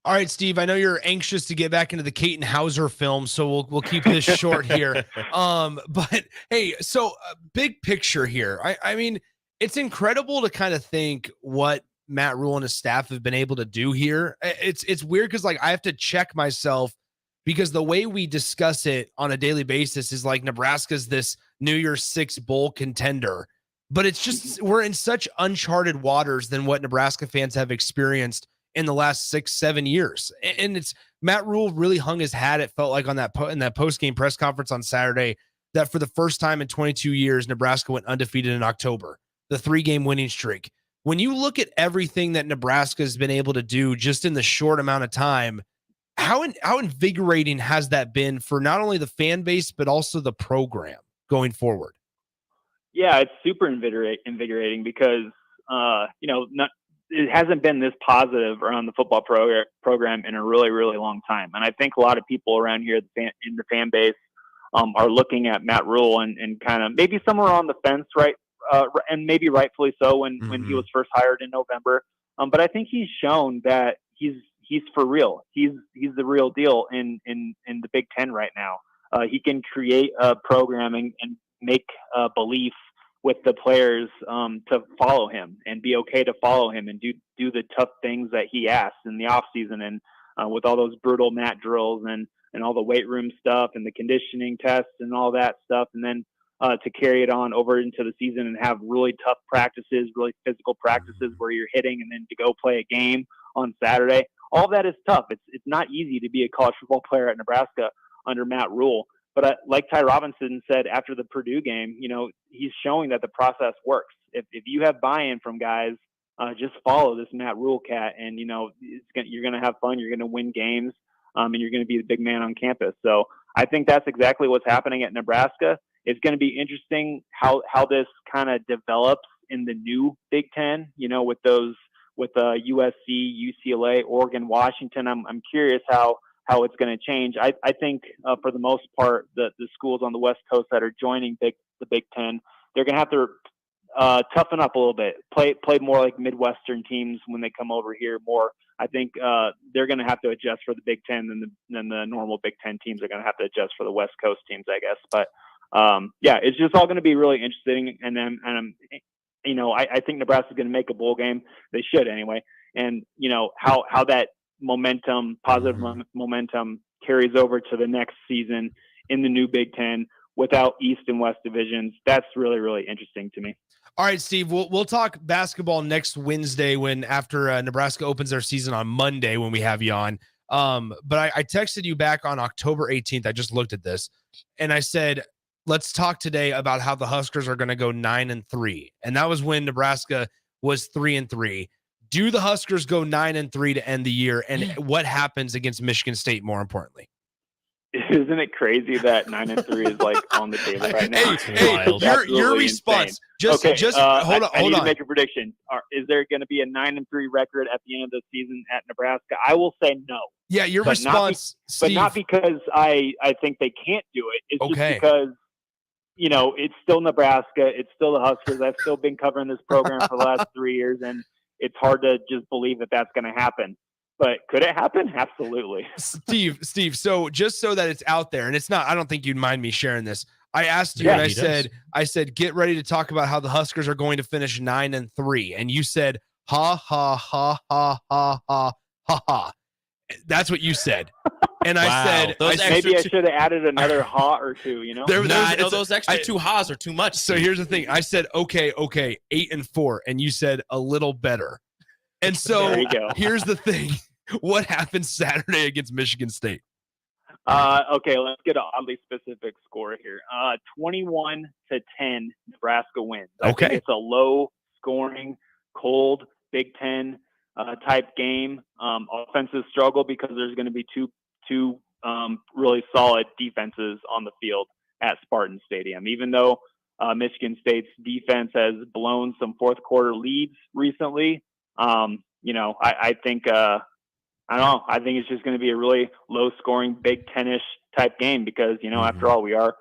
All right, Steve, I know you're anxious to get back into the Caton Hauser film, so we'll keep this short here. But hey, so big picture here. I mean, it's incredible to kind of think what Matt Rule and his staff have been able to do here. It's weird because I have to check myself because the way we discuss it on a daily basis is like Nebraska's this New Year's Six bowl contender, but it's just we're in such uncharted waters than what Nebraska fans have experienced in the last 6-7 years. And it's Matt Rule really hung his hat. It felt like on that in that post-game press conference on Saturday that for the first time in 22 years, Nebraska went undefeated in October, the 3-game winning streak. When you look at everything that Nebraska has been able to do just in the short amount of time, how invigorating has that been for not only the fan base, but also the program going forward? Yeah, it's super invigorating because, it hasn't been this positive around the football program in a really, really long time. And I think a lot of people around here in the fan base are looking at Matt Rule and kind of maybe somewhere on the fence, right? And maybe rightfully so when he was first hired in November. But I think he's shown that he's for real. He's the real deal in the Big Ten right now. He can create a programming and make belief with the players to follow him and be okay to follow him and do the tough things that he asks in the off season and with all those brutal mat drills and all the weight room stuff and the conditioning tests and all that stuff. And then to carry it on over into the season and have really tough practices, really physical practices where you're hitting and then to go play a game on Saturday. All that is tough. It's not easy to be a college football player at Nebraska under Matt Rule. But like Ty Robinson said after the Purdue game, he's showing that the process works. If you have buy-in from guys, just follow this Matt Rule cat, and you're going to have fun. You're going to win games, and you're going to be the big man on campus. So I think that's exactly what's happening at Nebraska. It's going to be interesting how this kind of develops in the new Big Ten. With USC, UCLA, Oregon, Washington. I'm curious how it's going to change. I think for the most part, the schools on the West Coast that are joining the Big Ten, they're going to have to toughen up a little bit, play more like Midwestern teams when they come over here more. I think they're going to have to adjust for the Big Ten than the normal Big Ten teams are going to have to adjust for the West Coast teams, I guess. But it's just all going to be really interesting. And I think Nebraska's going to make a bowl game. They should anyway. And how that positive momentum carries over to the next season in the new Big Ten without East and West divisions. That's really, really interesting to me. All right, Steve, we'll talk basketball next Wednesday after Nebraska opens their season on Monday when we have you on. But I texted you back on October 18th. I just looked at this and I said, let's talk today about how the Huskers are going to go 9-3. And that was when Nebraska was 3-3. Do the Huskers go 9-3 to end the year? And what happens against Michigan State, more importantly? Isn't it crazy that 9-3 is like on the table right now? Hey, your response. Insane. Hold on. I need to make a prediction. Is there going to be a 9-3 record at the end of the season at Nebraska? I will say no. Yeah, your response, but not because I think they can't do it. It's just because it's still Nebraska. It's still the Huskers. I've still been covering this program for the last 3 years, and it's hard to just believe that that's going to happen. But could it happen? Absolutely. Steve, so just so that it's out there, and it's not, I don't think you'd mind me sharing this. I asked you and I said, get ready to talk about how the Huskers are going to finish 9-3. And you said, ha, ha, ha, ha, ha, ha, ha, ha. That's what you said. And I said, maybe I should have added another ha or two, those extra two ha's are too much. So here's the thing. I said, okay, 8-4. And you said a little better. And so here's the thing. What happens Saturday against Michigan State? Okay, let's get an oddly specific score here. 21-10, Nebraska wins. I think it's a low-scoring, cold Big Ten type game. Offenses struggle because there's going to be two really solid defenses on the field at Spartan Stadium. Even though Michigan State's defense has blown some fourth quarter leads recently, I think I don't know. I think it's just going to be a really low-scoring Big Ten-ish type game because after all, we are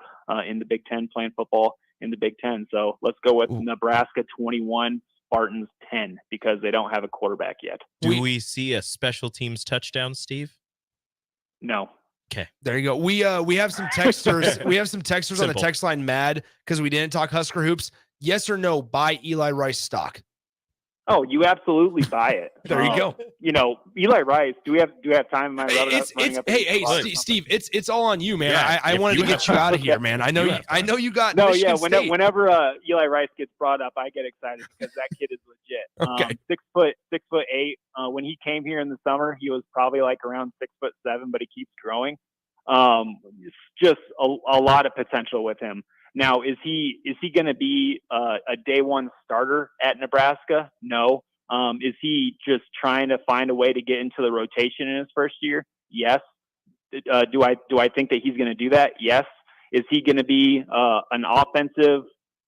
in the Big Ten playing football in the Big Ten. So let's go with Nebraska 21, Spartans 10 because they don't have a quarterback yet. Do we see a special teams touchdown, Steve? No. Okay. There you go. We have some texters. We have some texters on the text line mad because we didn't talk Husker hoops. Yes or no, buy Eli Rice stock? Oh, you absolutely buy it. There you go. Eli Rice. Do we have time? Steve, it's all on you, man. Yeah, I wanted to get you out of here, man. I know you got no. Michigan Yeah, State. whenever Eli Rice gets brought up, I get excited because that kid is legit. Okay. 6'8". When he came here in the summer, he was probably like around 6'7", but he keeps growing. It's just a lot of potential with him. Now, is he going to be a day one starter at Nebraska? No. Is he just trying to find a way to get into the rotation in his first year? Yes. Do I think that he's going to do that? Yes. Is he going to be an offensive,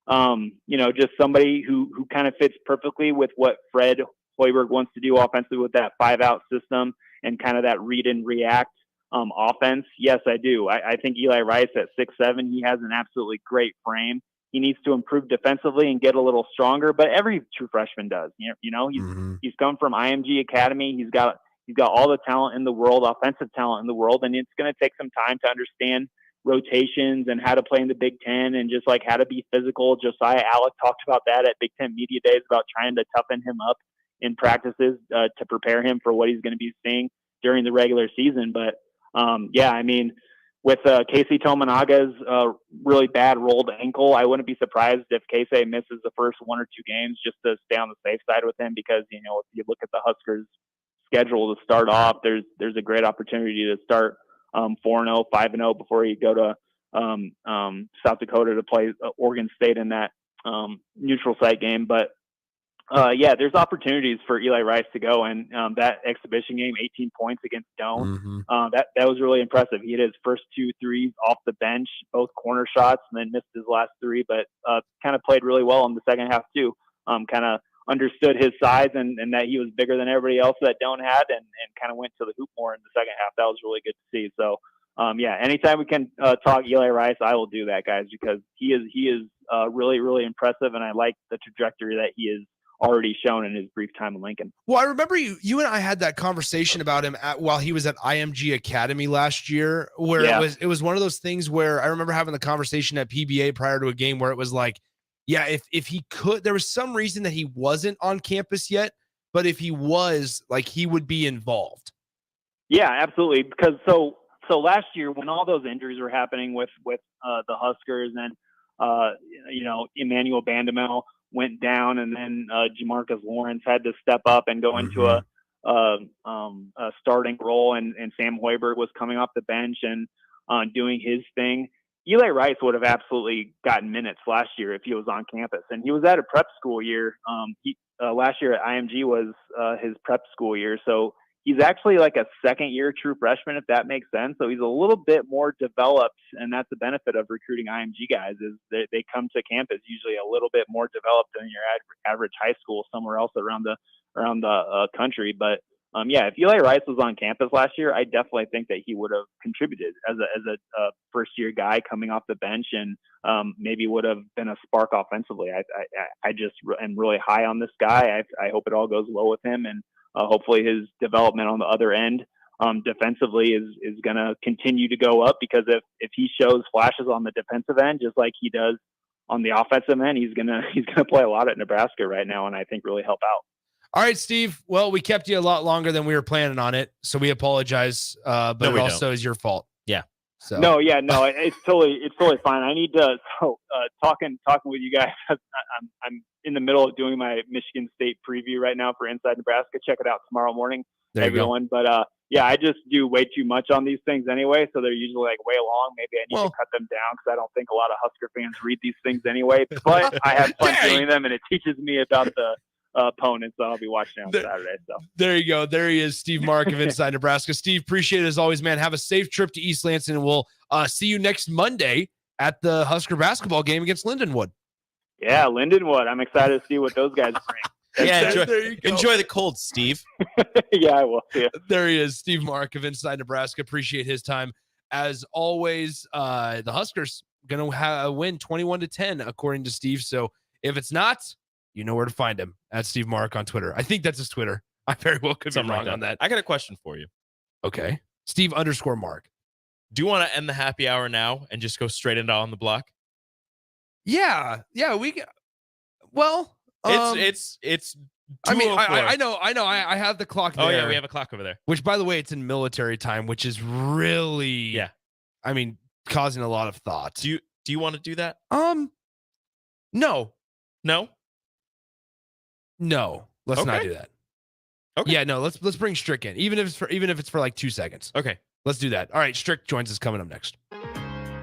just somebody who kind of fits perfectly with what Fred Hoiberg wants to do offensively with that 5-out system and kind of that read and react offense? Yes, I do. I think Eli Rice at 6'7", he has an absolutely great frame. He needs to improve defensively and get a little stronger, but every true freshman does. He's come from IMG Academy. He's got all the talent in the world, offensive talent in the world, and it's going to take some time to understand rotations and how to play in the Big Ten and just like how to be physical. Josiah Alec talked about that at Big Ten Media Days about trying to toughen him up in practices to prepare him for what he's going to be seeing during the regular season. But with Casey Tominaga's really bad rolled ankle, I wouldn't be surprised if Casey misses the first 1 or 2 games just to stay on the safe side with him because, if you look at the Huskers schedule to start off, there's a great opportunity to start 4-0, 5-0 before you go to South Dakota to play Oregon State in that neutral site game. But there's opportunities for Eli Rice to go, and that exhibition game, 18 points against Doane, that was really impressive. He hit his first 2 threes off the bench, both corner shots, and then missed his last 3, but kind of played really well in the second half too. Kind of understood his size and that he was bigger than everybody else that Doane had, and kind of went to the hoop more in the second half. That was really good to see. So, anytime we can talk Eli Rice, I will do that, guys, because he is really, really impressive, and I like the trajectory that he is already shown in his brief time in Lincoln. Well, I remember you and I had that conversation about him while he was at IMG Academy last year, where it was one of those things where I remember having the conversation at PBA prior to a game where it was like, if he could, there was some reason that he wasn't on campus yet, but if he was, like, he would be involved. Yeah, absolutely. Because so last year when all those injuries were happening with the Huskers and Emmanuel Bandamel went down, and then Jamarcus Lawrence had to step up and go into a starting role, and Sam Hoiberg was coming off the bench and doing his thing. Eli Rice would have absolutely gotten minutes last year if he was on campus, and he was at a prep school year. Last year at IMG was his prep school year, so he's actually like a second-year true freshman, if that makes sense. So he's a little bit more developed, and that's the benefit of recruiting IMG guys is they come to campus usually a little bit more developed than your average high school somewhere else around the country. But if Eli Rice was on campus last year, I definitely think that he would have contributed as a first-year guy coming off the bench, and maybe would have been a spark offensively. I just am really high on this guy. I hope it all goes well with him, and hopefully his development on the other end defensively is going to continue to go up, because if he shows flashes on the defensive end, just like he does on the offensive end, he's going to play a lot at Nebraska right now, and I think really help out. All right, Steve. Well, we kept you a lot longer than we were planning on it, so we apologize. But it also is your fault. Yeah. So it's totally fine. I need to talking with you guys. I'm in the middle of doing my Michigan State preview right now for Inside Nebraska. Check it out tomorrow morning, everyone. But I just do way too much on these things anyway, so they're usually like way long. Maybe I need to cut them down because I don't think a lot of Husker fans read these things anyway. But I have fun doing them, and it teaches me about the opponents that I'll be watching on Saturday. So there you go. There he is, Steve Marik of Inside Nebraska. Steve, appreciate it as always, man. Have a safe trip to East Lansing, and we'll see you next Monday at the Husker basketball game against Lindenwood. Yeah, Lindenwood. I'm excited to see what those guys bring. Yeah, There you go. enjoy the cold, Steve. Yeah, I will. Yeah. There he is, Steve Marik of Inside Nebraska. Appreciate his time. As always, the Huskers going to win 21-10, according to Steve. So if it's not, you know where to find him, at Steve Marik on Twitter. I think that's his Twitter. I very well could be wrong on that. I got a question for you. Okay. Steve_Mark. Do you want to end the happy hour now and just go straight into On the Block? Yeah. Well, it's I mean, I know. I have the clock there. Oh, yeah, we have a clock over there. Which, by the way, it's in military time, which is really, I mean, causing a lot of thoughts. Do you want to do that? No. Let's not do that. Okay. Yeah, no. Let's bring Strick in, even if it's for like 2 seconds. Okay. Let's do that. All right, Strick joins us coming up next.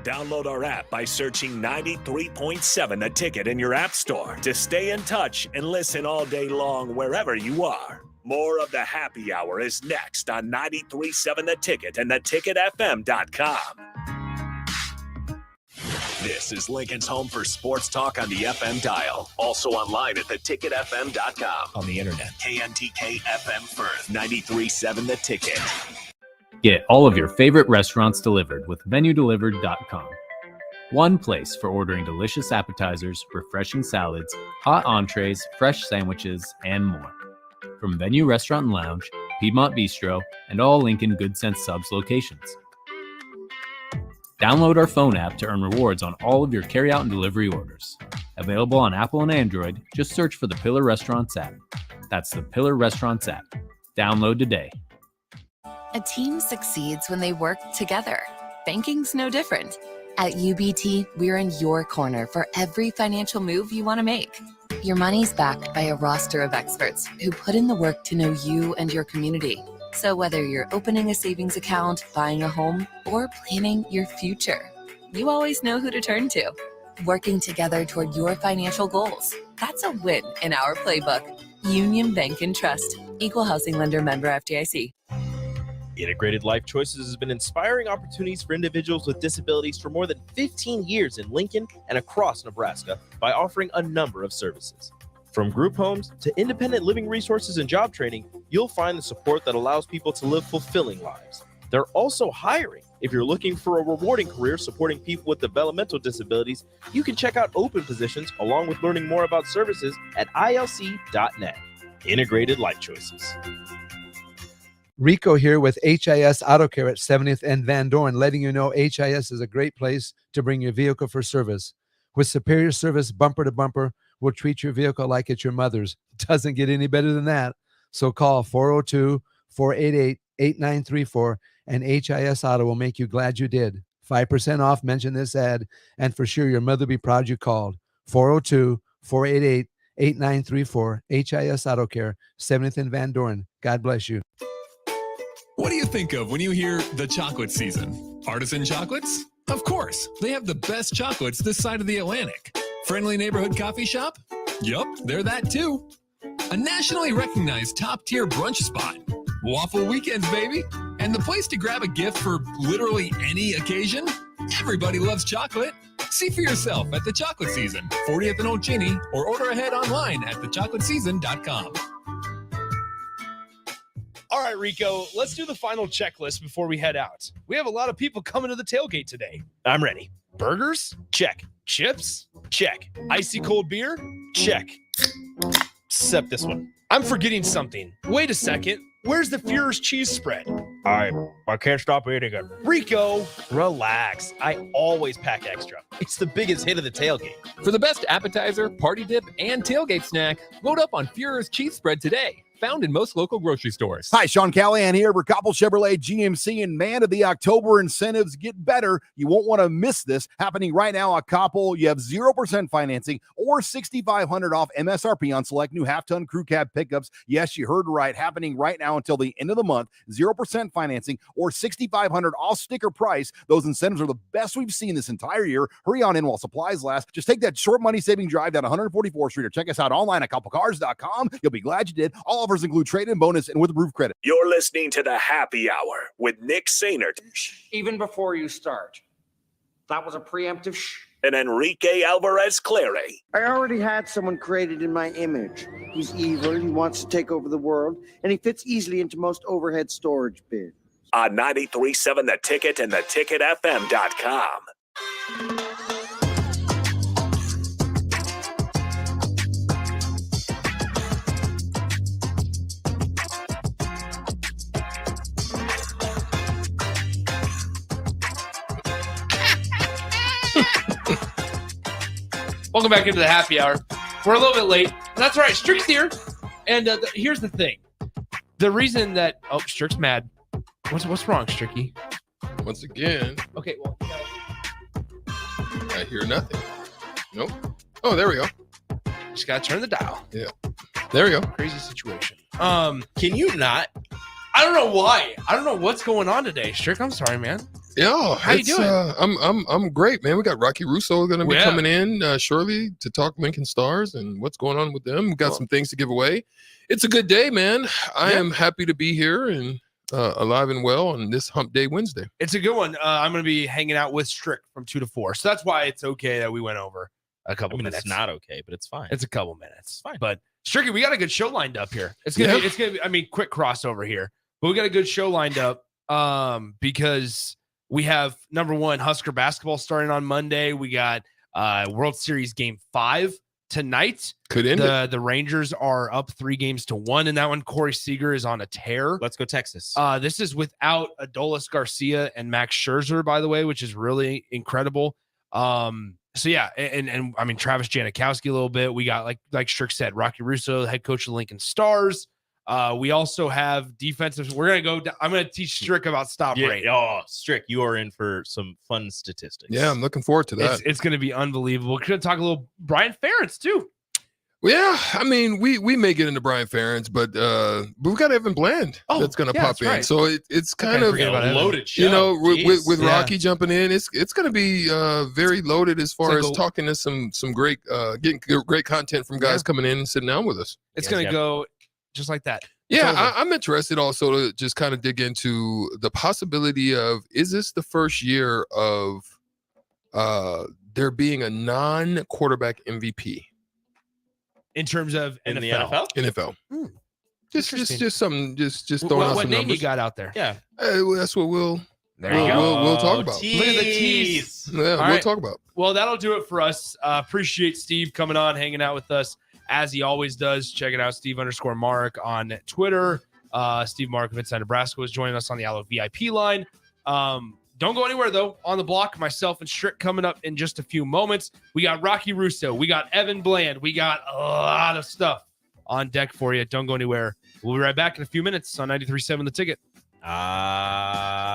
Download our app by searching 93.7 The Ticket in your app store to stay in touch and listen all day long wherever you are. More of the happy hour is next on 93.7 The Ticket and theticketfm.com. This is Lincoln's home for sports talk on the FM dial. Also online at theticketfm.com. On the internet, KNTK FM Firth, 93.7 The Ticket. Get all of your favorite restaurants delivered with VenueDelivered.com. One place for ordering delicious appetizers, refreshing salads, hot entrees, fresh sandwiches, and more. From Venue Restaurant and Lounge, Piedmont Bistro, and all Lincoln Good Sense Subs locations. Download our phone app to earn rewards on all of your carryout and delivery orders. Available on Apple and Android, just search for the Pillar Restaurants app. That's the Pillar Restaurants app. Download today. A team succeeds when they work together. Banking's no different. At UBT, we're in your corner for every financial move you want to make. Your money's backed by a roster of experts who put in the work to know you and your community. So whether you're opening a savings account, buying a home, or planning your future, you always know who to turn to. Working together toward your financial goals. That's a win in our playbook. Union Bank and Trust. Equal housing lender, member FDIC. Integrated Life Choices has been inspiring opportunities for individuals with disabilities for more than 15 years in Lincoln and across Nebraska by offering a number of services. From group homes to independent living resources and job training, you'll find the support that allows people to live fulfilling lives. They're also hiring. If you're looking for a rewarding career supporting people with developmental disabilities, you can check out open positions along with learning more about services at ilc.net. Integrated Life Choices. Rico here with HIS Auto Care at 70th and Van Dorn, letting you know HIS is a great place to bring your vehicle for service. With superior service, bumper to bumper, we'll treat your vehicle like it's your mother's. Doesn't get any better than that. So call 402-488-8934 and HIS Auto will make you glad you did. 5% off, mention this ad, and for sure your mother will be proud you called. 402-488-8934, HIS Auto Care, 70th and Van Dorn. God bless you. What do you think of when you hear the chocolate season? Artisan chocolates? Of course, they have the best chocolates this side of the Atlantic. Friendly neighborhood coffee shop? Yup, they're that too. A nationally recognized top-tier brunch spot. Waffle weekends, baby. And the place to grab a gift for literally any occasion? Everybody loves chocolate. See for yourself at the Chocolate Season, 40th and Old Cheney, or order ahead online at thechocolateseason.com. All right, Rico, let's do the final checklist before we head out. We have a lot of people coming to the tailgate today. I'm ready. Burgers? Check. Chips? Check. Icy cold beer? Check. Except this one. I'm forgetting something. Wait a second. Where's the Führer's cheese spread? I can't stop eating it. Rico, relax. I always pack extra. It's the biggest hit of the tailgate. For the best appetizer, party dip, and tailgate snack, load up on Führer's cheese spread today. Found in most local grocery stores. Hi, Sean Callahan here for Koppel Chevrolet GMC, and man, the October incentives get better. You won't want to miss this happening right now at Koppel. You have 0% financing or $6,500 off MSRP on select new half-ton crew cab pickups. Yes, you heard right, happening right now until the end of the month. 0% financing or $6,500 off sticker price. Those incentives are the best we've seen this entire year. Hurry on in while supplies last. Just take that short money saving drive down 144th Street or check us out online at koppelcars.com. You'll be glad you did. All offers include trade-in bonus and with roof credit. You're listening to the Happy Hour with Nick Sainert. Even before you start, that was a preemptive shh. and Enrique Alvarez Clary. I already had someone created in my image. He's evil, he wants to take over the world, and he fits easily into most overhead storage bins. On 93.7 The Ticket and theticketfm.com. Welcome back into the happy hour. We're a little bit late. That's all right. Strick's here. And here's the thing. The reason that... Oh, Strick's mad. What's wrong, Stricky? Once again. Okay, well... I hear nothing. Nope. Oh, there we go. Just got to turn the dial. Yeah. There we go. Crazy situation. Can you not? I don't know why. I don't know what's going on today, Strick. I'm sorry, man. Yeah, how you doing? I'm great, man. We got Rocky Russo going to be coming in shortly to talk Lincoln Stars and what's going on with them. We've got some things to give away. It's a good day, man. I am happy to be here and alive and well on this Hump Day Wednesday. It's a good one. I'm going to be hanging out with Strick from 2 to 4, so that's why it's okay that we went over a couple minutes. It's not okay, but it's fine. It's a couple minutes. It's fine. But Stricky, we got a good show lined up here. It's gonna be. I mean, quick crossover here, but we got a good show lined up because we have number one Husker basketball starting on Monday. We got World Series Game 5 tonight. Could end the Rangers are up 3-1 in that one. Corey Seager is on a tear. Let's go Texas. This is without Adolis Garcia and Max Scherzer, by the way, which is really incredible. So yeah, and I mean Travis Janikowski a little bit. We got like Strick said, Rocky Russo, head coach of the Lincoln Stars. We also have defensive. We're gonna go. I'm gonna teach Strick about stop rate. Oh, Strick, you are in for some fun statistics. Yeah, I'm looking forward to that. It's gonna be unbelievable. We're gonna talk a little Brian Ferentz too. Well, yeah, I mean, we may get into Brian Ferentz, but we got Evan Bland that's going to pop in. Right. So it's kind of loaded show. You know, with Rocky jumping in, it's going to be very loaded as far as talking to some great getting great content from guys coming in and sitting down with us. It's going to go just like that. Yeah, I'm interested also to just kind of dig into the possibility of, is this the first year of there being a non-quarterback MVP? In terms of in the NFL? NFL. Just something, just throwing out what some name numbers. you got out there? Yeah. That's what we'll There you go. We'll talk about. Look at the tease. Yeah, All we'll talk about. Well, that'll do it for us. Appreciate Steve coming on, hanging out with us as he always does. Check it out, Steve_Marik on Twitter. Steve Marik of Inside Nebraska was joining us on the Allo VIP line. Don't go anywhere, though. On the block, myself and Strick coming up in just a few moments. We got Rocky Russo. We got Evan Bland. We got a lot of stuff on deck for you. Don't go anywhere. We'll be right back in a few minutes on 93.7 The Ticket. Adios.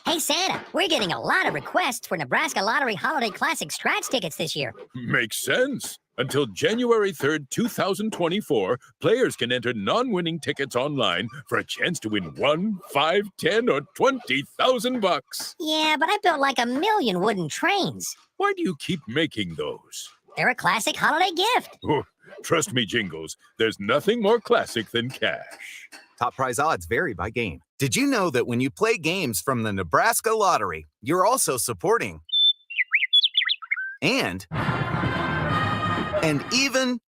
Hey, Santa, we're getting a lot of requests for Nebraska Lottery Holiday Classic scratch tickets this year. Makes sense. Until January 3rd, 2024, players can enter non-winning tickets online for a chance to win 1, 5, 10, or 20,000 bucks. Yeah, but I built like 1 million wooden trains. Why do you keep making those? They're a classic holiday gift. Oh, trust me, Jingles, there's nothing more classic than cash. Top prize odds vary by game. Did you know that when you play games from the Nebraska Lottery, you're also supporting and even...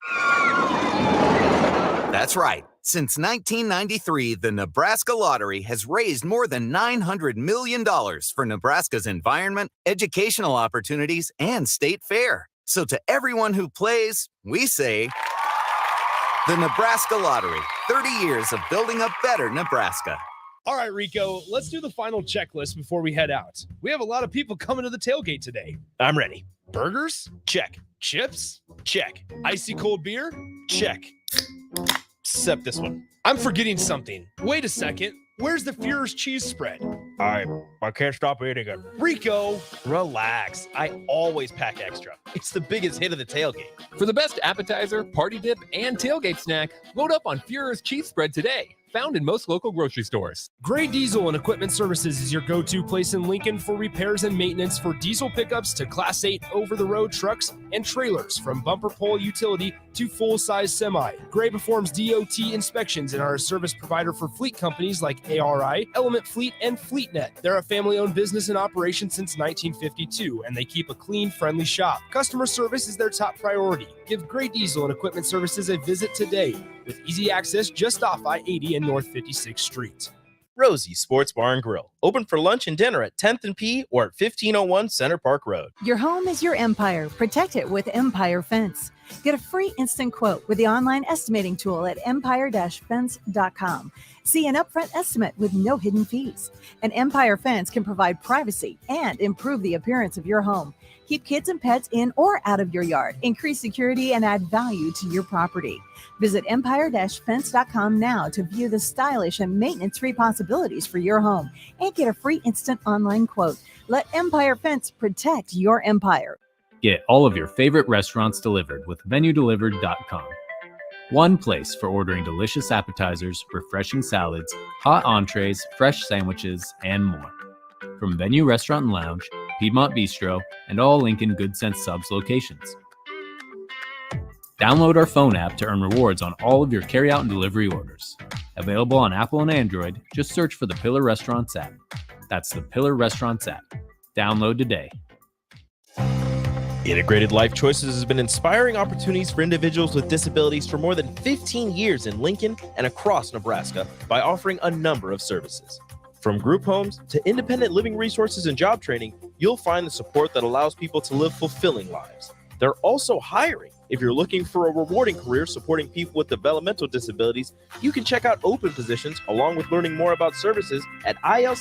That's right. Since 1993, the Nebraska Lottery has raised more than $900 million for Nebraska's environment, educational opportunities, and state fair. So to everyone who plays, we say... The Nebraska Lottery, 30 years of building a better Nebraska. All right, Rico, let's do the final checklist before we head out. We have a lot of people coming to the tailgate today. I'm ready. Burgers? Check. Chips? Check. Icy cold beer? Check. Except this one. I'm forgetting something. Wait a second. Where's the Führer's cheese spread? I can't stop eating it. Rico, relax. I always pack extra. It's the biggest hit of the tailgate. For the best appetizer, party dip, and tailgate snack, load up on Führer's cheese spread today. found in most local grocery stores. Gray Diesel and Equipment Services is your go-to place in Lincoln for repairs and maintenance for diesel pickups to Class 8 over-the-road trucks and trailers, from bumper pole utility to full-size semi. Gray performs DOT inspections and are a service provider for fleet companies like ARI, Element Fleet, and FleetNet. They're a family-owned business in operation since 1952, and they keep a clean, friendly shop. Customer service is their top priority. Give Gray Diesel and Equipment Services a visit today, with easy access just off I-80 and North 56th Street. Rosie's Sports Bar and Grill, open for lunch and dinner at 10th and P or at 1501 Center Park Road. Your home is your empire. Protect it with Empire Fence. Get a free instant quote with the online estimating tool at empire-fence.com. See an upfront estimate with no hidden fees. An Empire Fence can provide privacy and improve the appearance of your home. Keep kids and pets in or out of your yard. Increase security and add value to your property. Visit empire-fence.com now to view the stylish and maintenance-free possibilities for your home and get a free instant online quote. Let Empire Fence protect your empire. Get all of your favorite restaurants delivered with VenueDelivered.com. One place for ordering delicious appetizers, refreshing salads, hot entrees, fresh sandwiches, and more. From Venue Restaurant and Lounge, Piedmont Bistro, and all Lincoln Good Sense Subs locations. Download our phone app to earn rewards on all of your carryout and delivery orders. Available on Apple and Android, just search for the Pillar Restaurants app. That's the Pillar Restaurants app. Download today. Integrated Life Choices has been inspiring opportunities for individuals with disabilities for more than 15 years in Lincoln and across Nebraska by offering a number of services. From group homes to independent living resources and job training, you'll find the support that allows people to live fulfilling lives. They're also hiring. If you're looking for a rewarding career supporting people with developmental disabilities, you can check out open positions along with learning more about services at ilc.org.